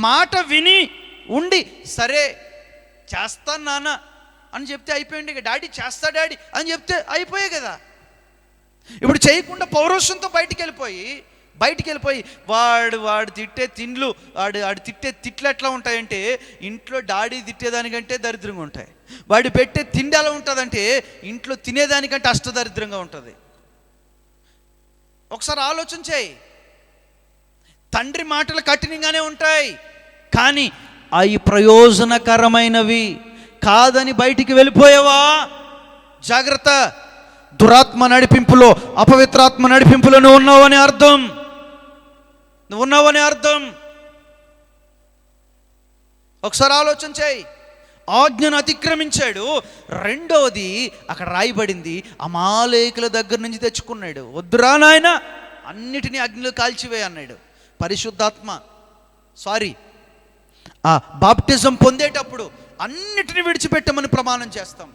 మాట విని ఉండి సరే చేస్తాను నాన్న అని చెప్తే అయిపోయింది. డాడీ చేస్తా డాడీ అని చెప్తే అయిపోయాయి కదా. ఇప్పుడు చేయకుండా పౌరుషంతో బయటికి వెళ్ళిపోయి వాడు తిట్టే తిండ్లు వాడు తిట్టే తిట్లు ఎట్లా ఉంటాయంటే ఇంట్లో డాడీ తిట్టేదానికంటే దరిద్రంగా ఉంటాయి. వాడు పెట్టే తిండి ఎలా ఉంటుందంటే ఇంట్లో తినేదానికంటే అష్టదరిద్రంగా ఉంటుంది. ఒకసారి ఆలోచన చేయి. తండ్రి మాటలు కఠినంగానే ఉంటాయి, కానీ అవి ప్రయోజనకరమైనవి కాదని బయటికి వెళ్ళిపోయావా జాగ్రత్త. దురాత్మ నడిపింపులో, అపవిత్రాత్మ నడిపింపులో నువ్వు ఉన్నావని అర్థం. ఒకసారి ఆలోచన చేయి. ఆజ్ఞను అతిక్రమించాడు. రెండవది అక్కడ రాయబడింది, అమాలేకుల దగ్గర నుంచి తెచ్చుకున్నాడు. వద్దురా నాయన, అన్నిటినీ అగ్నిలో కాల్చివే అన్నాడు. ఆ బాప్టిజం పొందేటప్పుడు అన్నిటిని విడిచిపెట్టమని ప్రమాణం చేస్తాం.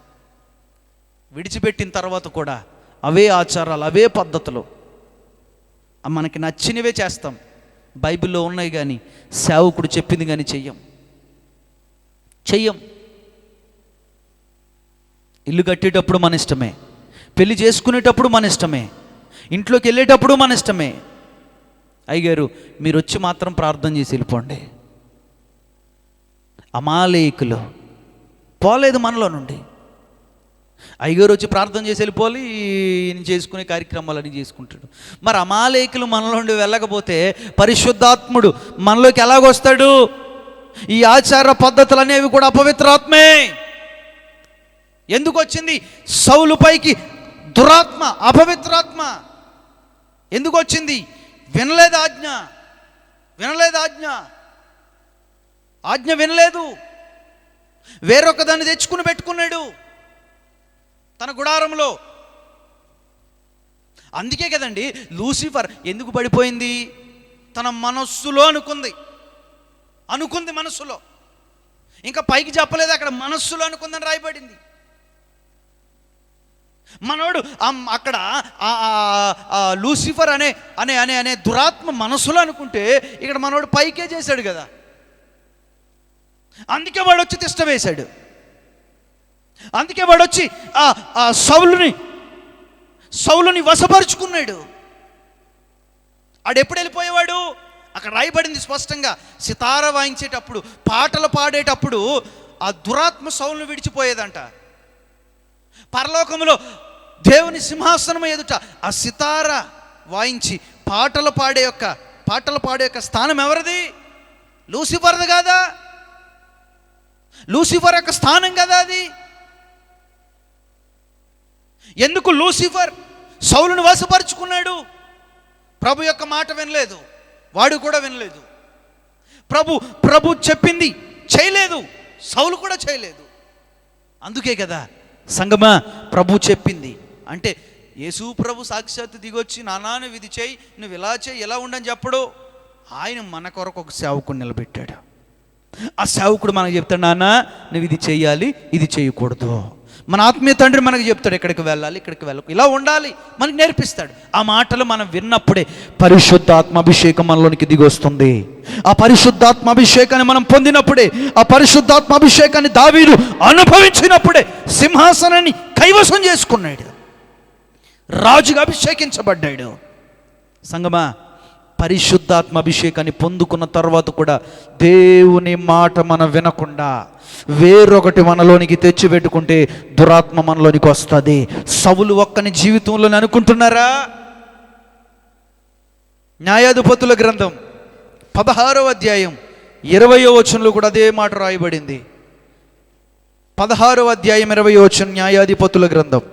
విడిచిపెట్టిన తర్వాత కూడా అవే ఆచారాలు, అవే పద్ధతులు, మనకి నచ్చినవే చేస్తాం. బైబిల్లో ఉన్నాయి కానీ సేవకుడు చెప్పింది కానీ చెయ్యం. ఇల్లు కట్టేటప్పుడు మన ఇష్టమే, పెళ్లి చేసుకునేటప్పుడు మన ఇష్టమే, ఇంట్లోకి వెళ్ళేటప్పుడు మన ఇష్టమే. అయ్యగారు మీరు వచ్చి మాత్రం ప్రార్థన చేసి వెళ్ళిపోండి. అమాలేకులు పోలేదు మనలో నుండి. అయ్యగారు వచ్చి ప్రార్థన చేసి వెళ్ళిపోవాలి, ఈయన చేసుకునే కార్యక్రమాలన్నీ చేసుకుంటాడు. మరి అమాలేకులు మనలో నుండి వెళ్ళకపోతే పరిశుద్ధాత్ముడు మనలోకి ఎలాగొస్తాడు? ఈ ఆచార పద్ధతులు అనేవి కూడా అపవిత్రాత్మే. ఎందుకు వచ్చింది సౌలు పైకి దురాత్మ, అపవిత్రాత్మ? ఎందుకు వచ్చింది? వినలేదు ఆజ్ఞ వినలేదు. వేరొక దాన్ని తెచ్చుకుని పెట్టుకున్నాడు తన గుడారంలో. అందుకే కదండి లూసిఫర్ ఎందుకు పడిపోయింది? తన మనస్సులో అనుకుంది మనస్సులో, ఇంకా పైకి చెప్పలేదు, అక్కడ మనస్సులో అనుకుందని రాయబడింది. మనోడు అక్కడ లూసిఫర్ అనే అనే అనే అనే దురాత్మ మనసులో అనుకుంటే ఇక్కడ మనోడు పైకే చేశాడు కదా. అందుకే వాడు వచ్చి తిష్ట వేశాడు. అందుకే వాడు వచ్చి సౌలుని వశపరుచుకున్నాడు. ఆడెప్పుడు వెళ్ళిపోయేవాడు? అక్కడ రాయబడింది స్పష్టంగా, సితార వాయించేటప్పుడు, పాటలు పాడేటప్పుడు ఆ దురాత్మ సౌలును విడిచిపోయేదంట. పరలోకములో దేవుని సింహాసనం ఎదుట ఆ సితార వాయించి పాటలు పాడే యొక్క స్థానం ఎవరిది? లూసిఫర్ది కాదా? లూసిఫర్ యొక్క స్థానం కదా అది. ఎందుకు లూసిఫర్ సౌలును వశపరుచుకున్నాడు? ప్రభు యొక్క మాట వినలేదు, వాడు కూడా వినలేదు. ప్రభు చెప్పింది చేయలేదు, సౌలు కూడా చేయలేదు. అందుకే కదా సంగమా ప్రభు చెప్పింది అంటే యేసు ప్రభు సాక్షాత్తు దిగొచ్చి నానాను విధి చేయి, నువ్వు ఇలా చేయి, ఇలా ఉండని చెప్పడు. ఆయన మన కొరకు ఒక సేవకుడు నిలబెట్టాడు. ఆ సేవకుడు మనకు చెప్తాడు, నాన్న నువ్వు ఇది చేయాలి, ఇది చేయకూడదు. మన ఆత్మీయ తండ్రి మనకు చెప్తాడు, ఇక్కడికి వెళ్ళాలి, ఇక్కడికి వెళ్ళకు, ఇలా ఉండాలి, మనకు నేర్పిస్తాడు. ఆ మాటలు మనం విన్నప్పుడే పరిశుద్ధాత్మ అభిషేకం మనలోనికి దిగి వస్తుంది. ఆ పరిశుద్ధాత్మ అభిషేకాన్ని మనం పొందినప్పుడే, ఆ పరిశుద్ధాత్మ అభిషేకాన్ని దావీదు అనుభవించినప్పుడే సింహాసనాన్ని కైవసం చేసుకున్నాడు, రాజుగా అభిషేకించబడ్డాడు. సంగమా పరిశుద్ధాత్మ అభిషేకాన్ని పొందుకున్న తర్వాత కూడా దేవుని మాట మనం వినకుండా వేరొకటి మనలోనికి తెచ్చిపెట్టుకుంటే దురాత్మ మనలోనికి వస్తుంది. సౌలు ఒక్కని జీవితంలో అనుకుంటున్నారా? న్యాయాధిపతుల గ్రంథం 16వ అధ్యాయం 20వ వచనంలో కూడా అదే మాట రాయబడింది. 16వ అధ్యాయం 20వ వచనం, న్యాయాధిపతుల గ్రంథం.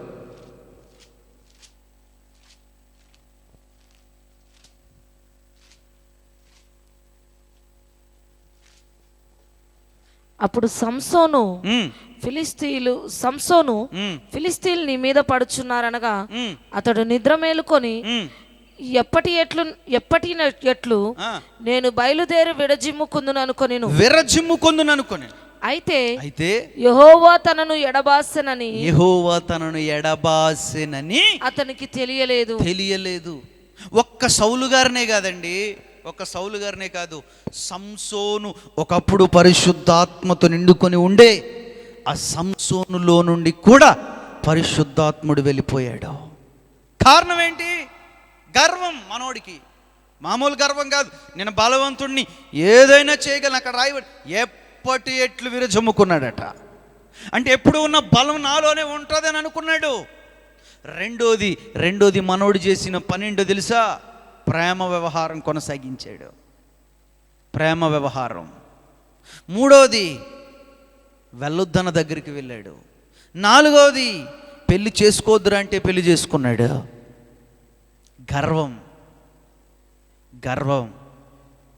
అప్పుడు సంసోను ఫిలిస్తీయులు నీ మీద పడుచున్నారనగా అతడు నిద్ర మేలుకొని ఎప్పటి ఎట్లు నేను బయలుదేరి విరజిమ్ముకుందును అనుకొని అయితే యెహోవా తనను ఎడబాసెనని అతనికి తెలియలేదు. ఒక్క సౌలు గారినే కాదండి, ఒక సౌలు గారినే కాదు, సంసోను ఒకప్పుడు పరిశుద్ధాత్మతో నిండుకొని ఉండే ఆ సంసోనులో నుండి కూడా పరిశుద్ధాత్ముడు వెళ్ళిపోయాడు. కారణం ఏంటి? గర్వం. మనోడికి మామూలు గర్వం కాదు, నేను బలవంతుడిని, ఏదైనా చేయగలను. అక్కడ రాయబడి ఎప్పటి ఎట్లు విరజమ్ముకున్నాడట. అంటే ఎప్పుడు ఉన్న బలం నాలోనే ఉంటుందని అనుకున్నాడు. రెండోది మనోడు చేసిన పనేంటో తెలుసా? ప్రేమ వ్యవహారం కొనసాగించాడు. ప్రేమ వ్యవహారం. మూడోది వెళ్ళొద్దన్న దగ్గరికి వెళ్ళాడు. నాలుగోది పెళ్లి చేసుకోవద్దురా అంటే పెళ్లి చేసుకున్నాడు. గర్వం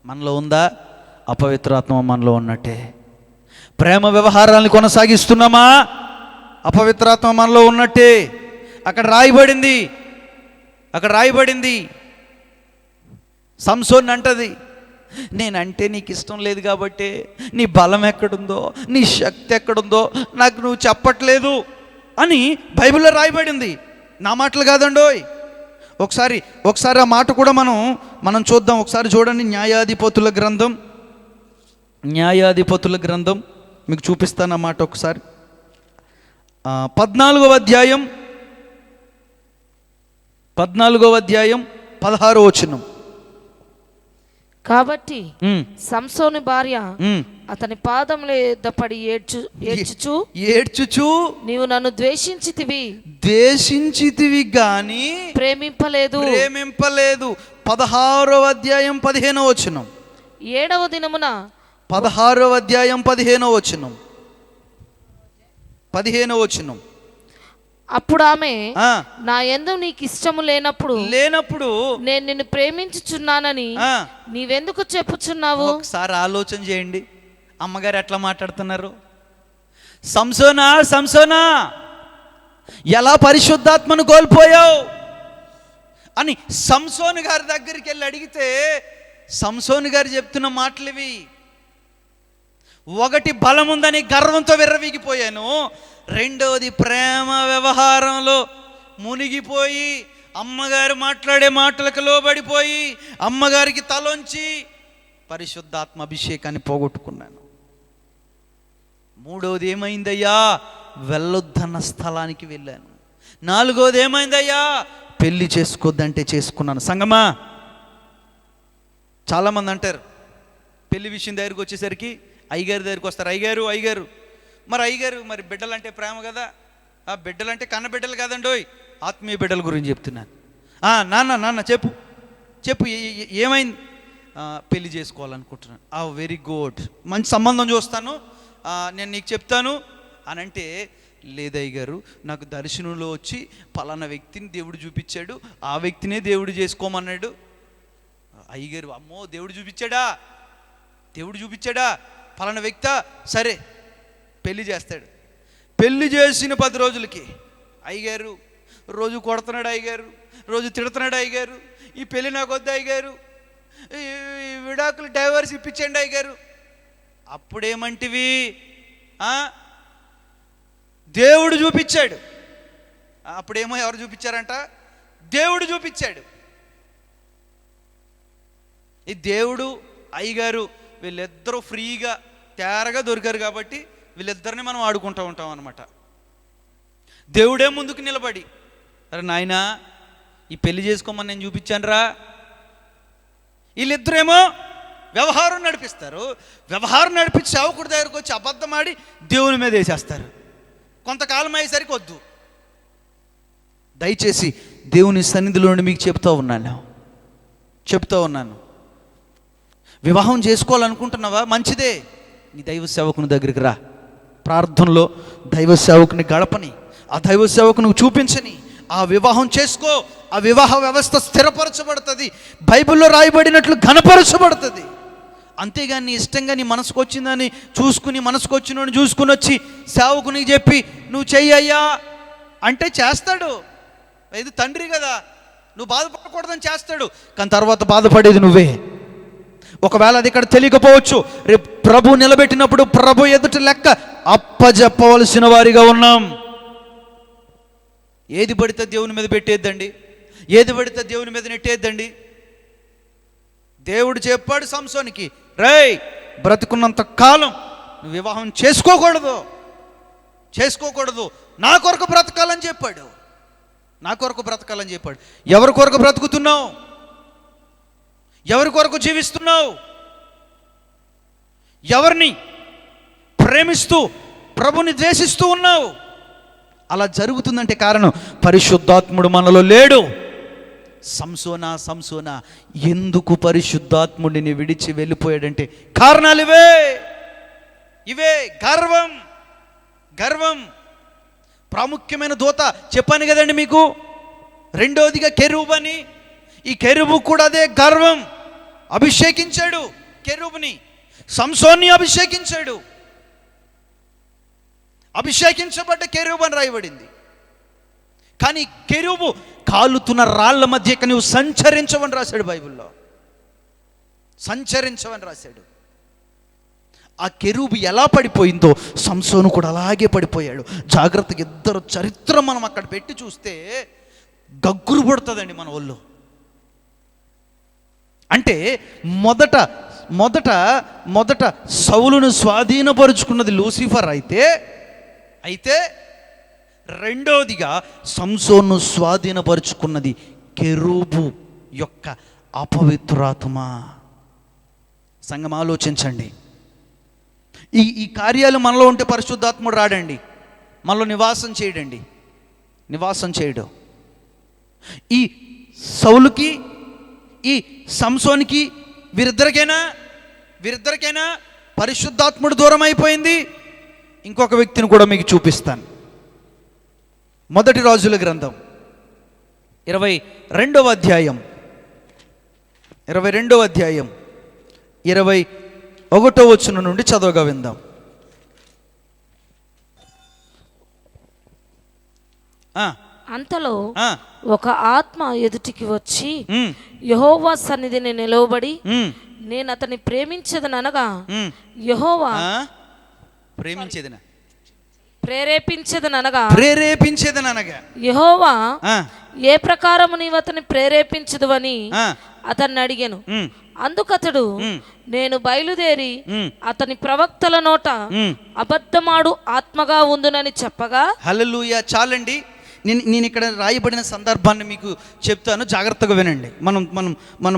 మనలో ఉందా? అపవిత్రాత్మ మనలో ఉన్నట్టే. ప్రేమ వ్యవహారాలను కొనసాగిస్తున్నామా? అపవిత్రాత్మ మనలో ఉన్నట్టే. అక్కడ రాయబడింది సంసోన్ అంటది, నేనంటే నీకు ఇష్టం లేదు కాబట్టి, నీ బలం ఎక్కడుందో, నీ శక్తి ఎక్కడుందో నాకు నువ్వు చెప్పట్లేదు అని బైబిల్లో రాయబడింది. నా మాటలు కాదండోయ్. ఒకసారి ఆ మాట కూడా మనం చూద్దాం. ఒకసారి చూడండి, న్యాయాధిపతుల గ్రంథం మీకు చూపిస్తాను ఆ మాట ఒకసారి. 14వ అధ్యాయం 16వ వచనం. కాబట్టి సంసోను భార్య అతని పాదముల యొద్ద పడి ఏడ్చుచు నీవు నన్ను ద్వేషించితివి గాని ప్రేమింపలేదు. 16వ అధ్యాయం 15వ వచనం. 7వ దినమున 16వ అధ్యాయం 15వ వచనం. అప్పుడు ఆమె నా యందు నీకు ఇష్టము లేనప్పుడు నేను నిన్ను ప్రేమించుచున్నానని నీవెందుకు చెప్పుచున్నావు? ఒకసారి ఆలోచన చేయండి, అమ్మగారు ఎట్లా మాట్లాడుతున్నారు. సంసోనా ఎలా పరిశుద్ధాత్మను కోల్పోయావు అని సంసోను గారి దగ్గరికి వెళ్ళి అడిగితే సంసోను గారు చెప్తున్న మాటలు ఇవి. ఒకటి, బలం ఉందని గర్వంతో విర్రవీగిపోయాను. రెండవది, ప్రేమ వ్యవహారంలో మునిగిపోయి అమ్మగారు మాట్లాడే మాటలకు లోబడిపోయి అమ్మగారికి తలొంచి పరిశుద్ధాత్మ అభిషేకాన్ని పోగొట్టుకున్నాను. మూడవది ఏమైందయ్యా? వెళ్ళొద్దన్న స్థలానికి వెళ్ళాను. నాలుగవది ఏమైందయ్యా? పెళ్లి చేసుకోవద్దంటే చేసుకున్నాను. సంగమా, చాలామంది అంటారు పెళ్లి విషయం దగ్గరికి వచ్చేసరికి అయ్యగారి దగ్గరికి వస్తారు. అయ్యగారు మరి బిడ్డలంటే ప్రేమ కదా, ఆ బిడ్డలంటే కన్న బిడ్డలు కాదండోయ్, ఆత్మీయ బిడ్డల గురించి చెప్తున్నాను. నాన్న చెప్పు ఏమైంది? పెళ్లి చేసుకోవాలనుకుంటున్నాను. వెరీ గుడ్, మంచి సంబంధం చూస్తాను, నేను నీకు చెప్తాను అని అంటే, లేదయ్య గారు నాకు దర్శనంలో వచ్చి పలానా వ్యక్తిని దేవుడు చూపించాడు, ఆ వ్యక్తినే దేవుడు చేసుకోమన్నాడు. అయ్యగారు, అమ్మో దేవుడు చూపించాడా పలానా వ్యక్తా, సరే పెళ్లి చేస్తాడు. పెళ్లి చేసిన 10 రోజులకి అయ్యగారు రోజు కొడుతున్నాడు, అయ్యగారు రోజు తిడుతున్నాడు, అయ్యగారు ఈ పెళ్లి నాకు వద్దు అయ్యగారు, ఈ విడాకులు డైవర్స్ ఇప్పించండి అయ్యగారు. అప్పుడేమంటివి? దేవుడు చూపించాడు. అప్పుడేమో ఎవరు చూపించారంట? దేవుడు చూపించాడు. ఈ దేవుడు అయ్యగారు వీళ్ళిద్దరూ ఫ్రీగా తేరగా దొరికారు కాబట్టి వీళ్ళిద్దరిని మనం ఆడుకుంటూ ఉంటాం అన్నమాట. దేవుడే ముందుకు నిలబడి, అరే నాయనా ఈ పెళ్లి చేసుకోమని నేను చూపించాను రా, వీళ్ళిద్దరేమో వ్యవహారం నడిపిస్తారు. వ్యవహారం నడిపించి సేవకుడి దగ్గరకు వచ్చి అబద్ధమాడి దేవుని మీద వేసేస్తారు. కొంతకాలం అయ్యేసరికి వద్దు. దయచేసి దేవుని సన్నిధిలో నుండి మీకు చెప్తూ ఉన్నాను, వివాహం చేసుకోవాలనుకుంటున్నావా? మంచిదే. నీ దైవ సేవకుని దగ్గరికి రా, ప్రార్థనలో దైవ సేవకుని గడపని, ఆ దైవ సేవకుని చూపించని, ఆ వివాహం చేసుకో. ఆ వివాహ వ్యవస్థ స్థిరపరచబడుతుంది, బైబిల్లో రాయబడినట్లు ఘనపరచబడుతుంది. అంతేగాని నీ ఇష్టంగా నీ మనసుకు వచ్చిందని చూసుకుని, మనసుకు వచ్చినోని చూసుకుని వచ్చి సేవకునికి చెప్పి నువ్వు చెయ్యయ్యా అంటే చేస్తాడు. ఇది తండ్రి కదా, నువ్వు బాధపడకూడదని చేస్తాడు. కానీ తర్వాత బాధపడేది నువ్వే. ఒకవేళ అది ఇక్కడ తెలియకపోవచ్చు. రేపు ప్రభు నిలబెట్టినప్పుడు ప్రభు ఎదుట లెక్క అప్పజెప్పవలసిన వారిగా ఉన్నాం. ఏది పడితే దేవుని మీద పెట్టేద్దండి, ఏది పడితే దేవుని మీద నెట్టేద్దండి. దేవుడు చెప్పాడు సంసోనికి, రేయ్ బ్రతుకున్నంత కాలం నువ్వు వివాహం చేసుకోకూడదు, నా కొరకు బ్రతకాలని చెప్పాడు. ఎవరి కొరకు బ్రతుకుతున్నావు? ఎవరి కొరకు జీవిస్తున్నావు? ఎవరిని ప్రేమిస్తూ ప్రభుని ద్వేషిస్తూ ఉన్నావు? అలా జరుగుతుందంటే కారణం పరిశుద్ధాత్ముడు మనలో లేడు. సంసోనా ఎందుకు పరిశుద్ధాత్ముడిని విడిచి వెళ్ళిపోయాడంటే కారణాలు ఇవే. గర్వం ప్రాముఖ్యమైన దూత చెప్పాను కదండి మీకు. రెండోదిగా కెరూబు అని. ఈ కెరూబు కూడా అదే గర్వం. అభిషేకించాడు కెరూబుని, సంసోన్ని అభిషేకించాడు. అభిషేకించబడ్డ కెరూబు అని రాయబడింది. కానీ కెరూబు కాలుతున్న రాళ్ల మధ్య నువ్వు సంచరించవని రాశాడు బైబిల్లో. ఆ కెరూబు ఎలా పడిపోయిందో సంసోను కూడా అలాగే పడిపోయాడు. జాగ్రత్తగా ఇద్దరు చరిత్ర మనం అక్కడ పెట్టి చూస్తే గగ్గురు పడుతుందండి మన ఒళ్ళు. అంటే మొదట సౌలును స్వాధీనపరుచుకున్నది లూసిఫర్ అయితే రెండోదిగా సంసోను స్వాధీనపరుచుకున్నది కెరూబు యొక్క అపవిత్రాత్మ. సంగం ఆలోచించండి. ఈ కార్యాలు మనలో ఉంటే పరిశుద్ధాత్ముడు రాడండి, మనలో నివాసం చేయడు. ఈ సౌలుకి ఈ సంసోనికి వీరిద్దరికైనా పరిశుద్ధాత్ముడు దూరం అయిపోయింది. ఇంకొక వ్యక్తిని కూడా మీకు చూపిస్తాను. మొదటి రాజుల గ్రంథం 22వ అధ్యాయం 21వ వచనం నుండి చదవగా విందాం. అంతలో ఒక ఆత్మ ఎదుటికి వచ్చి యెహోవా సన్నిధిని నిలవబడి నేను అతన్ని ప్రేమించదనగా యెహోవా ప్రేరేపించదనగా యెహోవా ఏ ప్రకారము నీవు అతన్ని ప్రేరేపించదు అని అతన్ని అడిగాను. అందుకతడు నేను బయలుదేరి అతని ప్రవక్తల నోట అబద్ధమాడు ఆత్మగా ఉందునని చెప్పగా. హల్లెలూయా. చాలండి. నేను ఇక్కడ రాయబడిన సందర్భాన్ని మీకు చెప్తాను, జాగ్రత్తగా వినండి.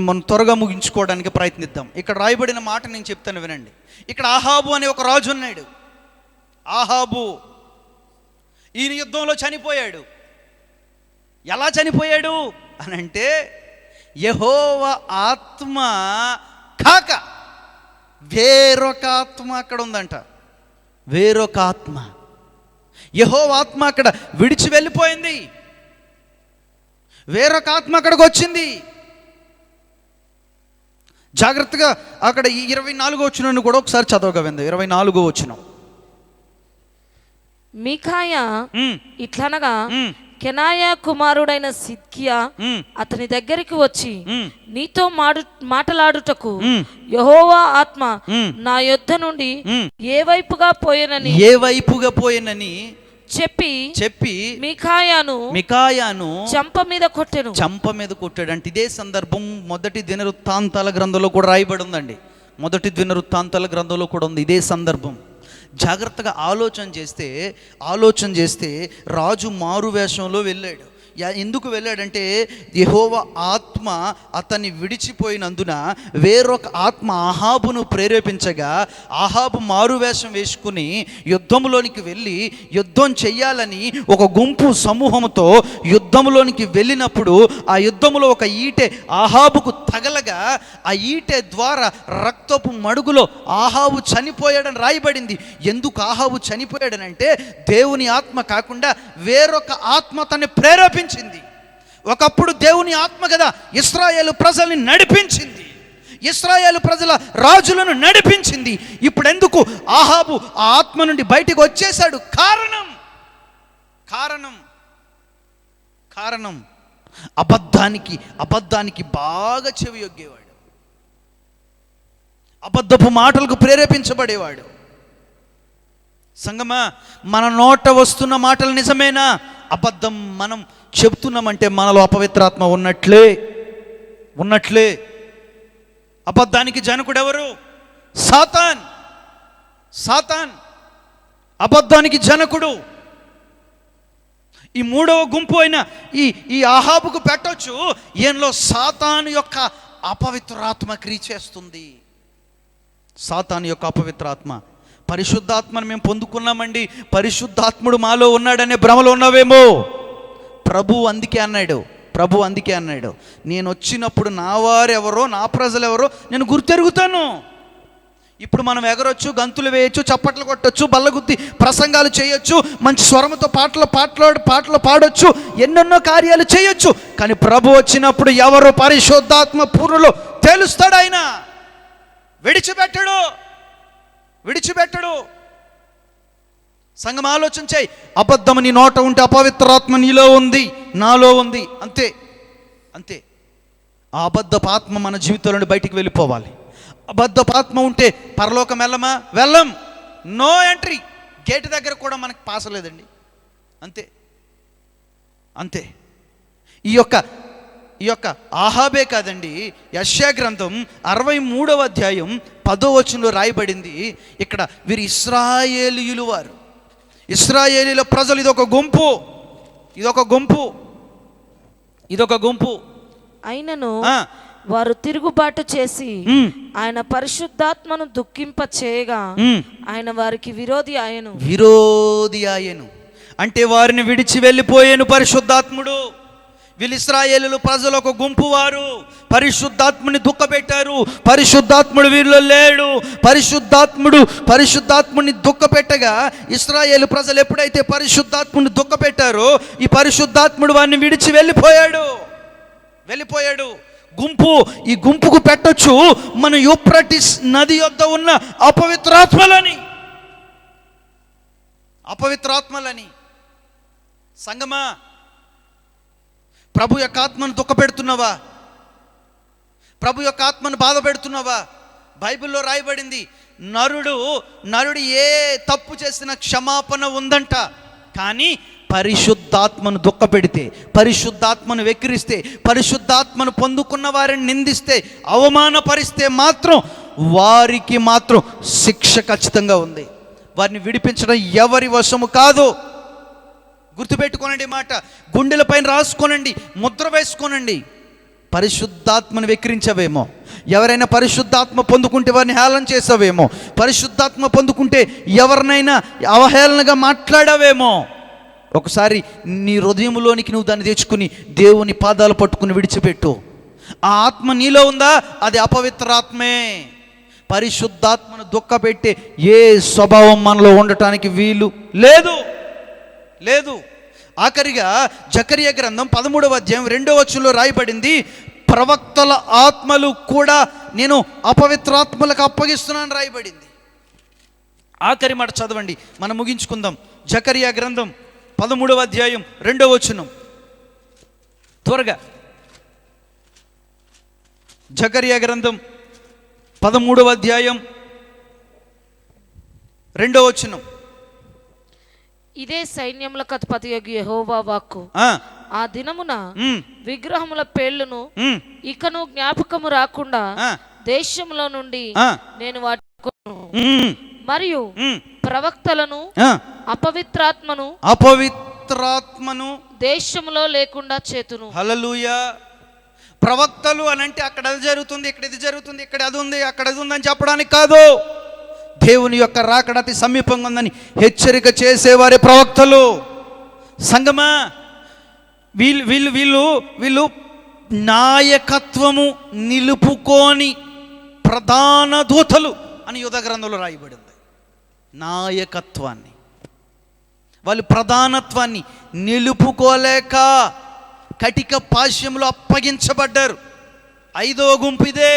మనం త్వరగా ముగించుకోవడానికి ప్రయత్నిద్దాం. ఇక్కడ రాయబడిన మాట నేను చెప్తాను, వినండి. ఇక్కడ ఆహాబు అనే ఒక రాజు ఉన్నాడు. ఆహాబు ఈయన యుద్ధంలో చనిపోయాడు. ఎలా చనిపోయాడు అనంటే యెహోవా ఆత్మ కాక వేరొక ఆత్మ అక్కడ ఉందంట. వేరొక ఆత్మ, యెహోవా ఆత్మ అక్కడ విడిచి వెళ్ళిపోయింది. వేరొక ఆత్మ అక్కడికి వచ్చింది. జాగ్రత్తగా అక్కడ ఈ 24వ వచనాన్ని కూడా ఒకసారి చదవగా విందాం. 24వ వచనం. మీకాయా ఇట్లనగా కెనాయా కుమారుడైన సిద్కియా అతని దగ్గరికి వచ్చి నీతో మాటలాడుటకు యెహోవా ఆత్మ నా యొద్ద నుండి ఏ వైపుగా పోయేనని చెప్పి మికాయాను చంప మీద కొట్టాడు. అంటే ఇదే సందర్భం మొదటి దినవృత్తాంతాల గ్రంథంలో కూడా రాయబడి ఉందండి. మొదటి దినవృత్తాంతాల గ్రంథంలో కూడా ఉంది ఇదే సందర్భం. జాగ్రత్తగా ఆలోచన చేస్తే రాజు మారు వేషంలో వెళ్ళాడు. ఎందుకు వెళ్ళాడంటే యెహోవా ఆత్మ అతన్ని విడిచిపోయినందున వేరొక ఆత్మ ఆహాబును ప్రేరేపించగా ఆహాబు మారువేషం వేసుకుని యుద్ధంలోనికి వెళ్ళి యుద్ధం చెయ్యాలని ఒక గుంపు సమూహంతో యుద్ధంలోనికి వెళ్ళినప్పుడు ఆ యుద్ధంలో ఒక ఈటె ఆహాబుకు తగలగా ఆ ఈటె ద్వారా రక్తపు మడుగులో ఆహాబు చనిపోయాడని రాయబడింది. ఎందుకు ఆహాబు చనిపోయాడనంటే దేవుని ఆత్మ కాకుండా వేరొక ఆత్మ తనని ప్రేరేపించింది. ఒకప్పుడు దేవుని ఆత్మ కదా ఇశ్రాయేలు ప్రజల్ని నడిపించింది, ఇశ్రాయేలు ప్రజల రాజులను నడిపించింది. ఇప్పుడు ఎందుకు ఆహాబు ఆ ఆత్మ నుండి బయటికి వచ్చేశాడు? కారణం అబద్ధానికి బాగా చెవియొగ్గేవాడు, అబద్ధపు మాటలకు ప్రేరేపించబడేవాడు. సంగమా, మన నోట వస్తున్న మాటలు నిజమేనా? అబద్ధం మనం చెప్తున్నామంటే మనలో అపవిత్రాత్మ ఉన్నట్లే. అబద్ధానికి జనకుడు ఎవరు? సాతాన్ అబద్ధానికి జనకుడు. ఈ మూడవ గుంపు అయిన ఈ ఆహాబుకు పెట్టొచ్చు, ఈయనలో సాతాను యొక్క అపవిత్రాత్మ క్రియ చేస్తుంది. సాతాను యొక్క అపవిత్రాత్మ. పరిశుద్ధాత్మను మేము పొందుకున్నామండి, పరిశుద్ధాత్ముడు మాలో ఉన్నాడనే భ్రమలో ఉన్నావేమో. ప్రభు అందుకే అన్నాడు, నేను వచ్చినప్పుడు నా వారెవరో నా ప్రజలెవరో నేను గుర్తెరుగుతాను. ఇప్పుడు మనం ఎగరొచ్చు, గంతులు వేయచ్చు, చప్పట్లు కొట్టచ్చు, బల్లగుద్ది ప్రసంగాలు చేయొచ్చు, మంచి స్వరంతో పాటలు పాడొచ్చు, ఎన్నెన్నో కార్యాలు చేయొచ్చు. కానీ ప్రభు వచ్చినప్పుడు ఎవరు పరిశుద్ధాత్మ పూర్ణులో తేలుస్తాడు. ఆయన విడిచిపెట్టడు. సంగం ఆలోచన చేయి. అబద్ధం నీ నోట ఉంటే అపవిత్రాత్మ నీలో ఉంది, నాలో ఉంది. అంతే. ఆ అబద్ధపు ఆత్మ మన జీవితంలో నుండి బయటికి వెళ్ళిపోవాలి. అబద్ధపాత్మ ఉంటే పరలోకం వెళ్ళం. No entry. గేటు దగ్గర కూడా మనకు పాస్ లేదండి. అంతే. ఈ యొక్క ఆహాబే కాదండి, యెషయా గ్రంథం 63వ అధ్యాయం 10వ వచనంలో రాయబడింది. ఇక్కడ వీరు ఇశ్రాయేలీయులు, వారు ఇశ్రాయేలీల ప్రజలు. ఇదొక గుంపు. అయినను వారు తిరుగుబాటు చేసి ఆయన పరిశుద్ధాత్మను దుఃఖింప చేయగా ఆయన వారికి విరోధి ఆయను. అంటే వారిని విడిచి వెళ్ళిపోయాను పరిశుద్ధాత్ముడు. వీళ్ళు ఇశ్రాయేలు ప్రజలు ఒక గుంపు, వారు పరిశుద్ధాత్ముని దుఃఖపెట్టారు. పరిశుద్ధాత్ముడు వీరిలో లేడు. పరిశుద్ధాత్ముని దుఃఖపెట్టగా ఇశ్రాయేలు ప్రజలు ఎప్పుడైతే పరిశుద్ధాత్ముని దుఃఖపెట్టారో ఈ పరిశుద్ధాత్ముడు వారిని విడిచి వెళ్ళిపోయాడు. ఈ గుంపుకు పెట్టొచ్చు మన యూఫ్రటీస్ నది యొద్ద ఉన్న అపవిత్రాత్మలని. సంగమా, ప్రభు యొక్క ఆత్మను దుఃఖపెడుతున్నావా? ప్రభు యొక్క ఆత్మను బాధ పెడుతున్నావా? బైబిల్లో రాయబడింది, నరుడు ఏ తప్పు చేసిన క్షమాపణ ఉందంట. కానీ పరిశుద్ధాత్మను దుఃఖపెడితే, పరిశుద్ధాత్మను వెక్కిరిస్తే, పరిశుద్ధాత్మను పొందుకున్న వారిని నిందిస్తే, అవమానపరిస్తే మాత్రం వారికి మాత్రం శిక్ష ఖచ్చితంగా ఉంది. వారిని విడిపించడం ఎవరి వశము కాదు. గుర్తుపెట్టుకోనండి మాట, గుండెల పైన రాసుకోనండి, ముద్ర వేసుకోనండి. పరిశుద్ధాత్మను వెక్కిరించవేమో, ఎవరైనా పరిశుద్ధాత్మ పొందుకుంటే వారిని హేళన చేసావేమో, పరిశుద్ధాత్మ పొందుకుంటే ఎవరినైనా అవహేళనగా మాట్లాడావేమో. ఒకసారి నీ హృదయంలోనికి నువ్వు దాన్ని తెచ్చుకుని దేవుని పాదాలు పట్టుకుని విడిచిపెట్టు. ఆ ఆత్మ నీలో ఉందా? అది అపవిత్రాత్మే. పరిశుద్ధాత్మను దుఃఖపెట్టే ఏ స్వభావం మనలో ఉండటానికి వీలు లేదు. ఆఖరిగా జకరియా గ్రంథం 13వ అధ్యాయం 2వ వచనంలో రాయబడింది, ప్రవక్తల ఆత్మలు కూడా నేను అపవిత్రాత్మలకు అప్పగిస్తున్నాను రాయబడింది. ఆఖరి మాట చదవండి, మనం ముగించుకుందాం. జకరియా గ్రంథం 13వ అధ్యాయం 2వ వచనం త్వరగా. జకరియా గ్రంథం 13వ అధ్యాయం 2వ వచనం. ఇదే సైన్యములకు అధిపతి యెహోవా వాక్కు. ఆ దినమున విగ్రహముల పేర్లను ఇకను జ్ఞాపకము రాకుండా దేశంలో నుండి నేను వాటి మరియు ప్రవక్తలను అపవిత్రాత్మను అపవిత్రాత్మను దేశంలో లేకుండా చేతును. హల్లెలూయా. ప్రవక్తలు అని అంటే అక్కడ అది జరుగుతుంది, ఇక్కడ ఇది జరుగుతుంది, ఇక్కడ అది ఉంది, అక్కడ అది ఉందని చెప్పడానికి కాదు. దేవుని యొక్క రాకడ అతి సమీపంగా ఉందని హెచ్చరిక చేసేవారే ప్రవక్తలు. సంగమా, వీళ్ళు వీళ్ళు వీళ్ళు వీళ్ళు నాయకత్వము నిలుపుకొని ప్రధాన దూతలు అని యూదా గ్రంథంలో రాయబడింది. నాయకత్వాన్ని, వాళ్ళు ప్రధానత్వాన్ని నిలుపుకోలేక కటిక పాశ్యంలో అప్పగించబడ్డారు. 5వ గుంపు ఇదే.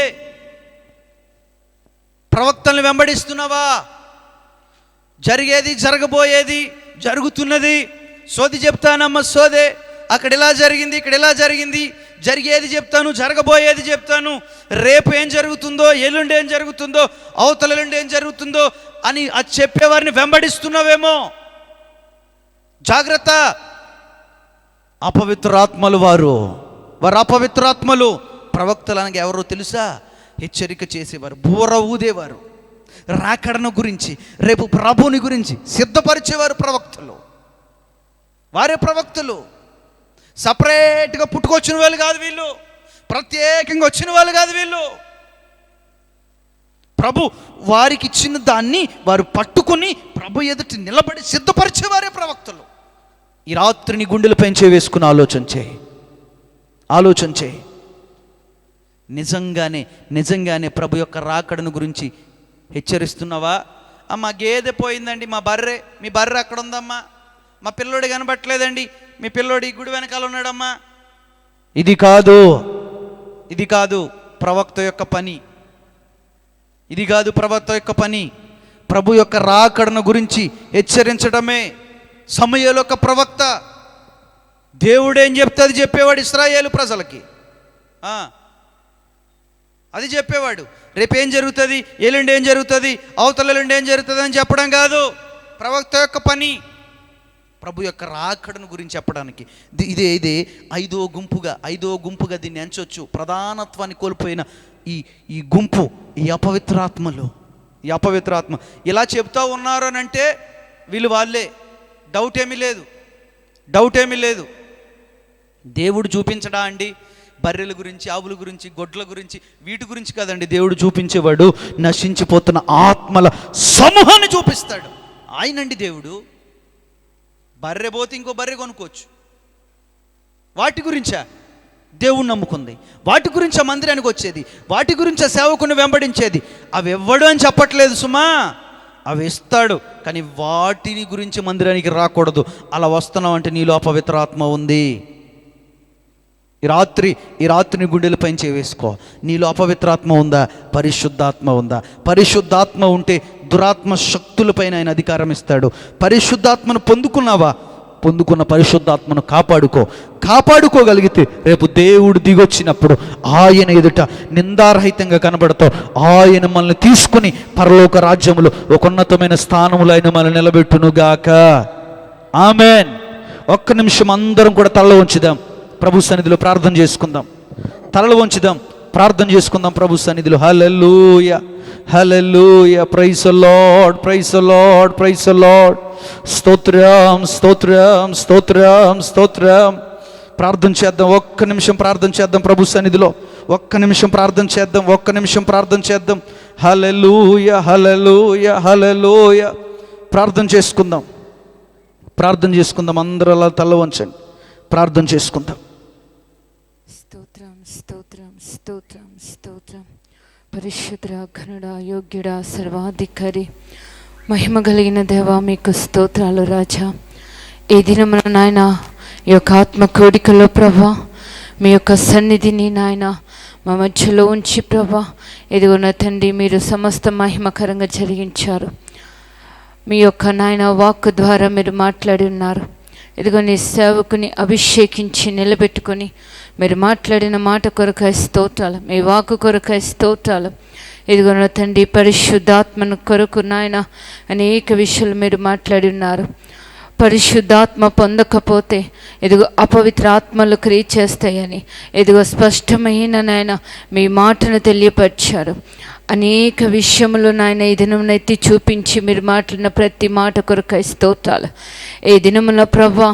ప్రవక్తలను వెంబడిస్తున్నావా? జరిగేది జరగబోయేది జరుగుతున్నది. సోది చెప్తానమ్మ సోదే, అక్కడ ఇలా జరిగింది, ఇక్కడ ఇలా జరిగింది, జరిగేది చెప్తాను, జరగబోయేది చెప్తాను, రేపు ఏం జరుగుతుందో, ఎల్లుండి ఏం జరుగుతుందో, అవతల ఎల్లుండి ఏం జరుగుతుందో అని అది చెప్పేవారిని వెంబడిస్తున్నావేమో. జాగ్రత్త. అపవిత్రాత్మలు వారు అపవిత్రాత్మలు. ప్రవక్తలు అనగా ఎవరో తెలుసా? హెచ్చరిక చేసేవారు, బూర ఊదేవారు, రాకడను గురించి, రేపు ప్రభుని గురించి సిద్ధపరిచేవారు ప్రవక్తలు. వారే ప్రవక్తలు. సపరేట్గా పుట్టుకొచ్చిన వాళ్ళు కాదు వీళ్ళు, ప్రత్యేకంగా వచ్చిన వాళ్ళు కాదు వీళ్ళు. ప్రభు వారికి ఇచ్చిన దాన్ని వారు పట్టుకుని ప్రభు ఎదుటి నిలబడి సిద్ధపరిచేవారే ప్రవక్తలు. ఈ రాత్రిని గుండెలపై వేసుకుని ఆలోచన చేయి. నిజంగానే ప్రభు యొక్క రాకడను గురించి హెచ్చరిస్తున్నావా? అమ్మ గేదె పోయిందండి, మీ బర్రె అక్కడ ఉందమ్మా, మా పిల్లోడి కనబట్టలేదండి, మీ పిల్లోడి గుడి వెనకాల ఉన్నాడమ్మా. ఇది కాదు ప్రవక్త యొక్క పని. ఇది కాదు ప్రవక్త యొక్క పని. ప్రభు యొక్క రాకడను గురించి హెచ్చరించడమే సమూయేలు ఒక ప్రవక్త. దేవుడేం చెప్తే అది చెప్పేవాడు ఇశ్రాయేలు ప్రజలకి. అది చెప్పేవాడు. రేపేం జరుగుతుంది, ఎల్లుండి ఏం జరుగుతుంది, అవతల ఎల్లుండి ఏం జరుగుతుంది అని చెప్పడం కాదు ప్రవక్త యొక్క పని. ప్రభు యొక్క రాకడను గురించి చెప్పడానికి. ఇదే 5వ గుంపుగా దీన్ని ఎంచొచ్చు. ప్రధానత్వాన్ని కోల్పోయిన ఈ గుంపు, ఈ అపవిత్రాత్మ ఇలా చెప్తా ఉన్నారు అని అంటే వీళ్ళు వాళ్ళే. డౌట్ ఏమీ లేదు. దేవుడు చూపించడా అండి? బర్రెల గురించి, ఆవుల గురించి, గొడ్ల గురించి, వీటి గురించి కాదండి దేవుడు చూపించేవాడు. నశించిపోతున్న ఆత్మల సమూహాన్ని చూపిస్తాడు ఆయనండి దేవుడు. బర్రె పోతే ఇంకో బర్రె కొనుక్కోవచ్చు. వాటి గురించా దేవుడు నమ్ముకుంది? వాటి గురించి ఆ మందిరానికి వచ్చేది, వాటి గురించి ఆ సేవకుని వెంబడించేది. అవి ఎవ్వడు అని చెప్పట్లేదు సుమా, అవి ఇస్తాడు. కానీ వాటిని గురించి మందిరానికి రాకూడదు. అలా వస్తున్నావు అంటే నీలో అపవిత్రాత్మ ఉంది. ఈ రాత్రిని గుండెలపై వేసుకో. నీలో అపవిత్రాత్మ ఉందా? పరిశుద్ధాత్మ ఉందా? పరిశుద్ధాత్మ ఉంటే దురాత్మ శక్తులపైన ఆయన అధికారం ఇస్తాడు. పరిశుద్ధాత్మను పొందుకున్నావా? పొందుకున్న పరిశుద్ధాత్మను కాపాడుకోగలిగితే రేపు దేవుడు దిగొచ్చినప్పుడు ఆయన ఎదుట నిందారహితంగా కనబడతావు. ఆయన మనల్ని తీసుకుని పరలోక రాజ్యములో ఒక ఉన్నతమైన స్థానములో ఆయన మనల్ని నిలబెట్టునుగాక. ఆమెన్. ఒక్క నిమిషం అందరం కూడా తలలో ఉంచుదాం, ప్రభు సన్నిధిలో ప్రార్థన చేసుకుందాం. తలలో ఉంచుదాం, ప్రార్థన చేసుకుందాం ప్రభు సన్నిధిలో. Hallelujah, hallelujah. Praise the Lord, praise the Lord, praise the Lord. స్తోత్రం. ప్రార్థన చేద్దాం, ఒక్క నిమిషం ప్రార్థన చేద్దాం ప్రభు సన్నిధిలో. ఒక్క నిమిషం ప్రార్థన చేద్దాం. హల్లెలూయా, హల్లెలూయా, హల్లెలూయా. ప్రార్థన చేసుకుందాం. అందరూ అలా తల వంచండి, ప్రార్థన చేసుకుందాం. స్తోత్రం. పరిశుద్ధ, ఘనుడ, యోగ్యుడ, సర్వాధికారి, మహిమ కలిగిన దేవా మీకు స్తోత్రాలు రాజా. ఈ దినమున నాయన ఈ యొక్క ఆత్మ కోడికలో ప్రభా మీ యొక్క సన్నిధిని నాయన మా మధ్యలో ఉంచి ప్రభా ఎదుగున్న తండ్రి మీరు సమస్త మహిమకరంగా జరిగించారు. మీ యొక్క నాయన వాక్కు ద్వారా మీరు మాట్లాడి ఉన్నారు. ఇదిగో నీ సేవకుని అభిషేకించి నిలబెట్టుకొని మీరు మాట్లాడిన మాట కొరకాయ స్తోత్రాలు, మీ వాక్కు కొరకాయ స్తోత్రాలు. ఇదిగో నా తండ్రి పరిశుద్ధాత్మను కొరకు నాయన అనేక విషయాలు మీరు మాట్లాడి ఉన్నారు. పరిశుద్ధాత్మ పొందకపోతే ఇదిగో అపవిత్ర ఆత్మలు క్రియ చేస్తాయని ఇదిగో స్పష్టమైన నాయన మీ మాటను తెలియపరిచారు. అనేక విషయములు నాయన ఈ దినమున ఎత్తి చూపించి మీరు మాట్లాడిన ప్రతి మాట కొరకై స్తోత్రాలు. ఈ దినమున ప్రభా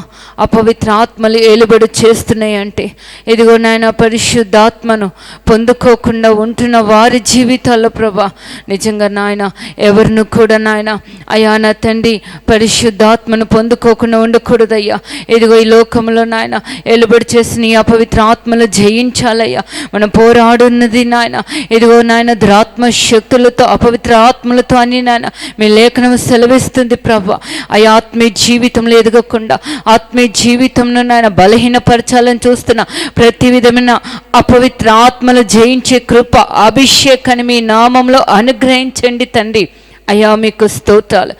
అపవిత్ర ఆత్మలు ఏలుబడి చేస్తున్నాయి అంటే ఇదిగో నాయన పరిశుద్ధాత్మను పొందుకోకుండా ఉంటున్న వారి జీవితాల్లో ప్రభా నిజంగా నాయన ఎవరిని కూడా నాయన అయ్యా నా తండ్రి పరిశుద్ధాత్మను పొందుకోకుండా ఉండకూడదయ్యా. ఇదిగో ఈ లోకంలో నాయన ఏలుబడి చేసిన ఈ అపవిత్ర ఆత్మలు జయించాలయ్యా. మనం పోరాడున్నది నాయన ఇదిగో నాయన దురాత్మ శక్తులతో అపవిత్ర ఆత్మలతో అని నాయన మీ లేఖనం సెలవిస్తుంది ప్రభా. ఆ ఆత్మీయ జీవితంలో ఎదగకుండా ఆత్మీయ జీవితంలో నాయన బలహీనపరచాలని చూస్తున్న ప్రతి విధమైన అపవిత్ర ఆత్మలు జయించే కృప అభిషేకాన్ని మీ నామంలో అనుగ్రహించండి తండ్రి. అయ్యా మీకు స్తోత్రాలు.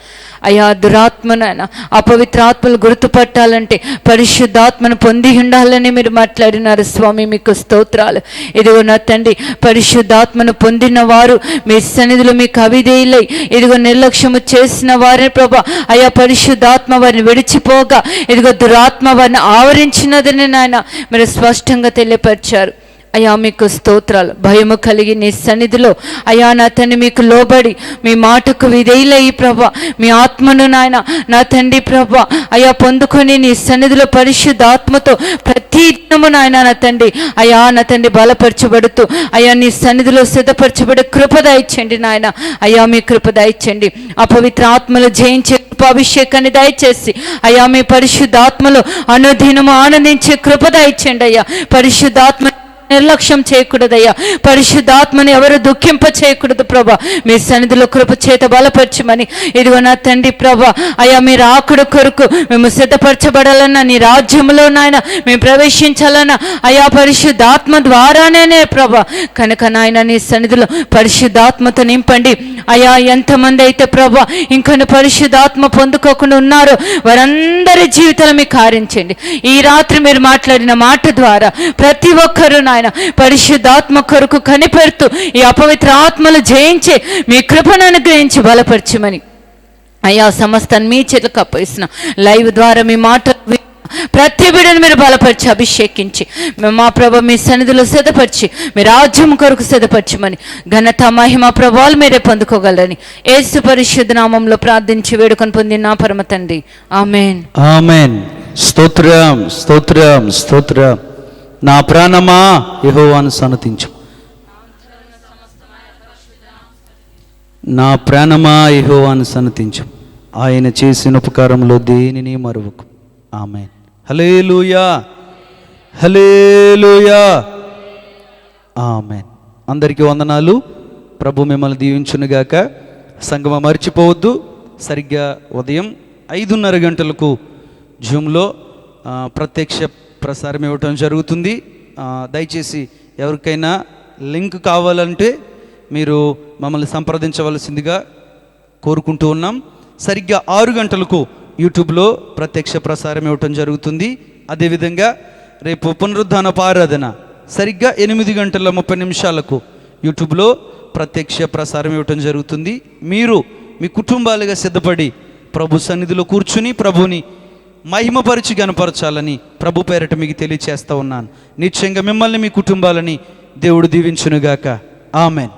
అయ్యా దురాత్మనైనా అపవిత్ర ఆత్మలు గుర్తుపట్టాలంటే పరిశుద్ధాత్మను పొంది ఉండాలని మీరు మాట్లాడినారు స్వామి, మీకు స్తోత్రాలు. ఇదిగో నా తండ్రి పరిశుద్ధాత్మను పొందిన వారు మీ సన్నిధిలో మీకు అవిధేయులై ఇదిగో నిర్లక్ష్యము చేసిన వారిని ప్రభా అయ్యా పరిశుద్ధాత్మ వారిని విడిచిపోగా ఇదిగో దురాత్మ వారిని ఆవరించినదని నాయన మీరు స్పష్టంగా తెలియపరిచారు. అయ్యా మీకు స్తోత్రాలు. భయము కలిగి నీ సన్నిధిలో అయ్యా నా తండ్రి మీకు లోబడి మీ మాటకు విధేయులయ్యి ప్రభా మీ ఆత్మను నాయన నా తండ్రి ప్రభా అయ్యా పొందుకొని నీ సన్నిధిలో పరిశుద్ధాత్మతో ప్రతి దినము నాయన నా తండ్రి అయ్యా నా తండ్రి బలపరచబడుతూ అయ్యా నీ సన్నిధిలో సిద్ధపరచబడే కృప దయచేయండి నాయన. అయ్యా మీ కృప దయచేయండి. అపవిత్ర ఆత్మలు జయించే అభిషేకాన్ని దయచేసి అయ్యా మీ పరిశుద్ధాత్మలో అనుదినము ఆనందించే కృప దయచేయండి అయ్యా. పరిశుద్ధాత్మ నిర్లక్ష్యం చేయకూడదయ్యా. పరిశుద్ధాత్మని ఎవరు దుఃఖింప చేయకూడదు ప్రభా. మీ సన్నిధిలో కృప చేత బలపరచమని ఇదిగో నా తండ్రి ప్రభా అయ్యా మీరు ఆకుడు కొరకు మేము సిద్ధపరచబడాలన్నా నీ రాజ్యంలో నాయన మేము ప్రవేశించాలన్నా అయ్యా పరిశుద్ధాత్మ ద్వారానే ప్రభా. కనుక నాయన నీ సన్నిధిలో పరిశుద్ధాత్మతో నింపండి అయ్యా. ఎంతమంది అయితే ప్రభా ఇంకొన్ని పరిశుద్ధాత్మ పొందుకోకుండా ఉన్నారో వారందరి జీవితాలు మీకు కారించండి. ఈ రాత్రి మీరు మాట్లాడిన మాట ద్వారా ప్రతి ఒక్కరూ నాయన పరిశుద్ధాత్మ కొరకు కనిపెడుతూ ఈ అపవిత్ర ఆత్మలు జయించే మీ కృపను అనుగ్రహించి బలపరచమని అయ్యా సమస్తాన్ని మీ చేతులకు అప్పగిస్తున్న లైవ్ ద్వారా మీ మాట ప్రతి బిడ్డను మీరు బలపరిచి అభిషేకించి మా ప్రభ మీ సన్నిధిలో సిద్ధపరిచి మీ రాజ్యం కొరకు సిద్ధపరచమని ఘనత మహిమ ప్రభావాలు మీరే పొందుకోగలరని యేసు పరిశుద్ధ నామంలో ప్రార్థించి వేడుకొని పొందిన నా పరమ తండ్రి ఆమేన్. ఆమేన్. స్తోత్రం స్తోత్రం స్తోత్రం. నా ప్రాణమా యెహోవాను సన్నతించు. నా ప్రాణమా యెహోవాను సన్నతించు. ఆయన చేసిన ఉపకారంలో దేనిని మరువకు. ఆమేన్. హల్లెలూయా హల్లెలూయా ఆమేన్. అందరికీ వందనాలు. ప్రభు మిమ్మల్ని దీవించునుగాక. సంగమం మర్చిపోవద్దు. సరిగ్గా ఉదయం 5:30 గంటలకు జూమ్లో ప్రత్యక్ష ప్రసారం ఇవ్వటం జరుగుతుంది. దయచేసి ఎవరికైనా లింక్ కావాలంటే మీరు మమ్మల్ని సంప్రదించవలసిందిగా కోరుకుంటూ ఉన్నాం. సరిగ్గా 6 గంటలకు యూట్యూబ్లో ప్రత్యక్ష ప్రసారం ఇవ్వటం జరుగుతుంది. అదేవిధంగా రేపు పునరుద్ధానపు ఆరాధన సరిగ్గా 8:30 యూట్యూబ్లో ప్రత్యక్ష ప్రసారం ఇవ్వటం జరుగుతుంది. మీరు మీ కుటుంబాలుగా సిద్ధపడి ప్రభు సన్నిధిలో కూర్చుని ప్రభుని మహిమపరిచి గనపరచాలని ప్రభు పేరట మీకు తెలియచేస్తూ ఉన్నాను. నిశ్చయంగా మిమ్మల్ని మీ కుటుంబాలని దేవుడు దీవించునుగాక. ఆమెన్.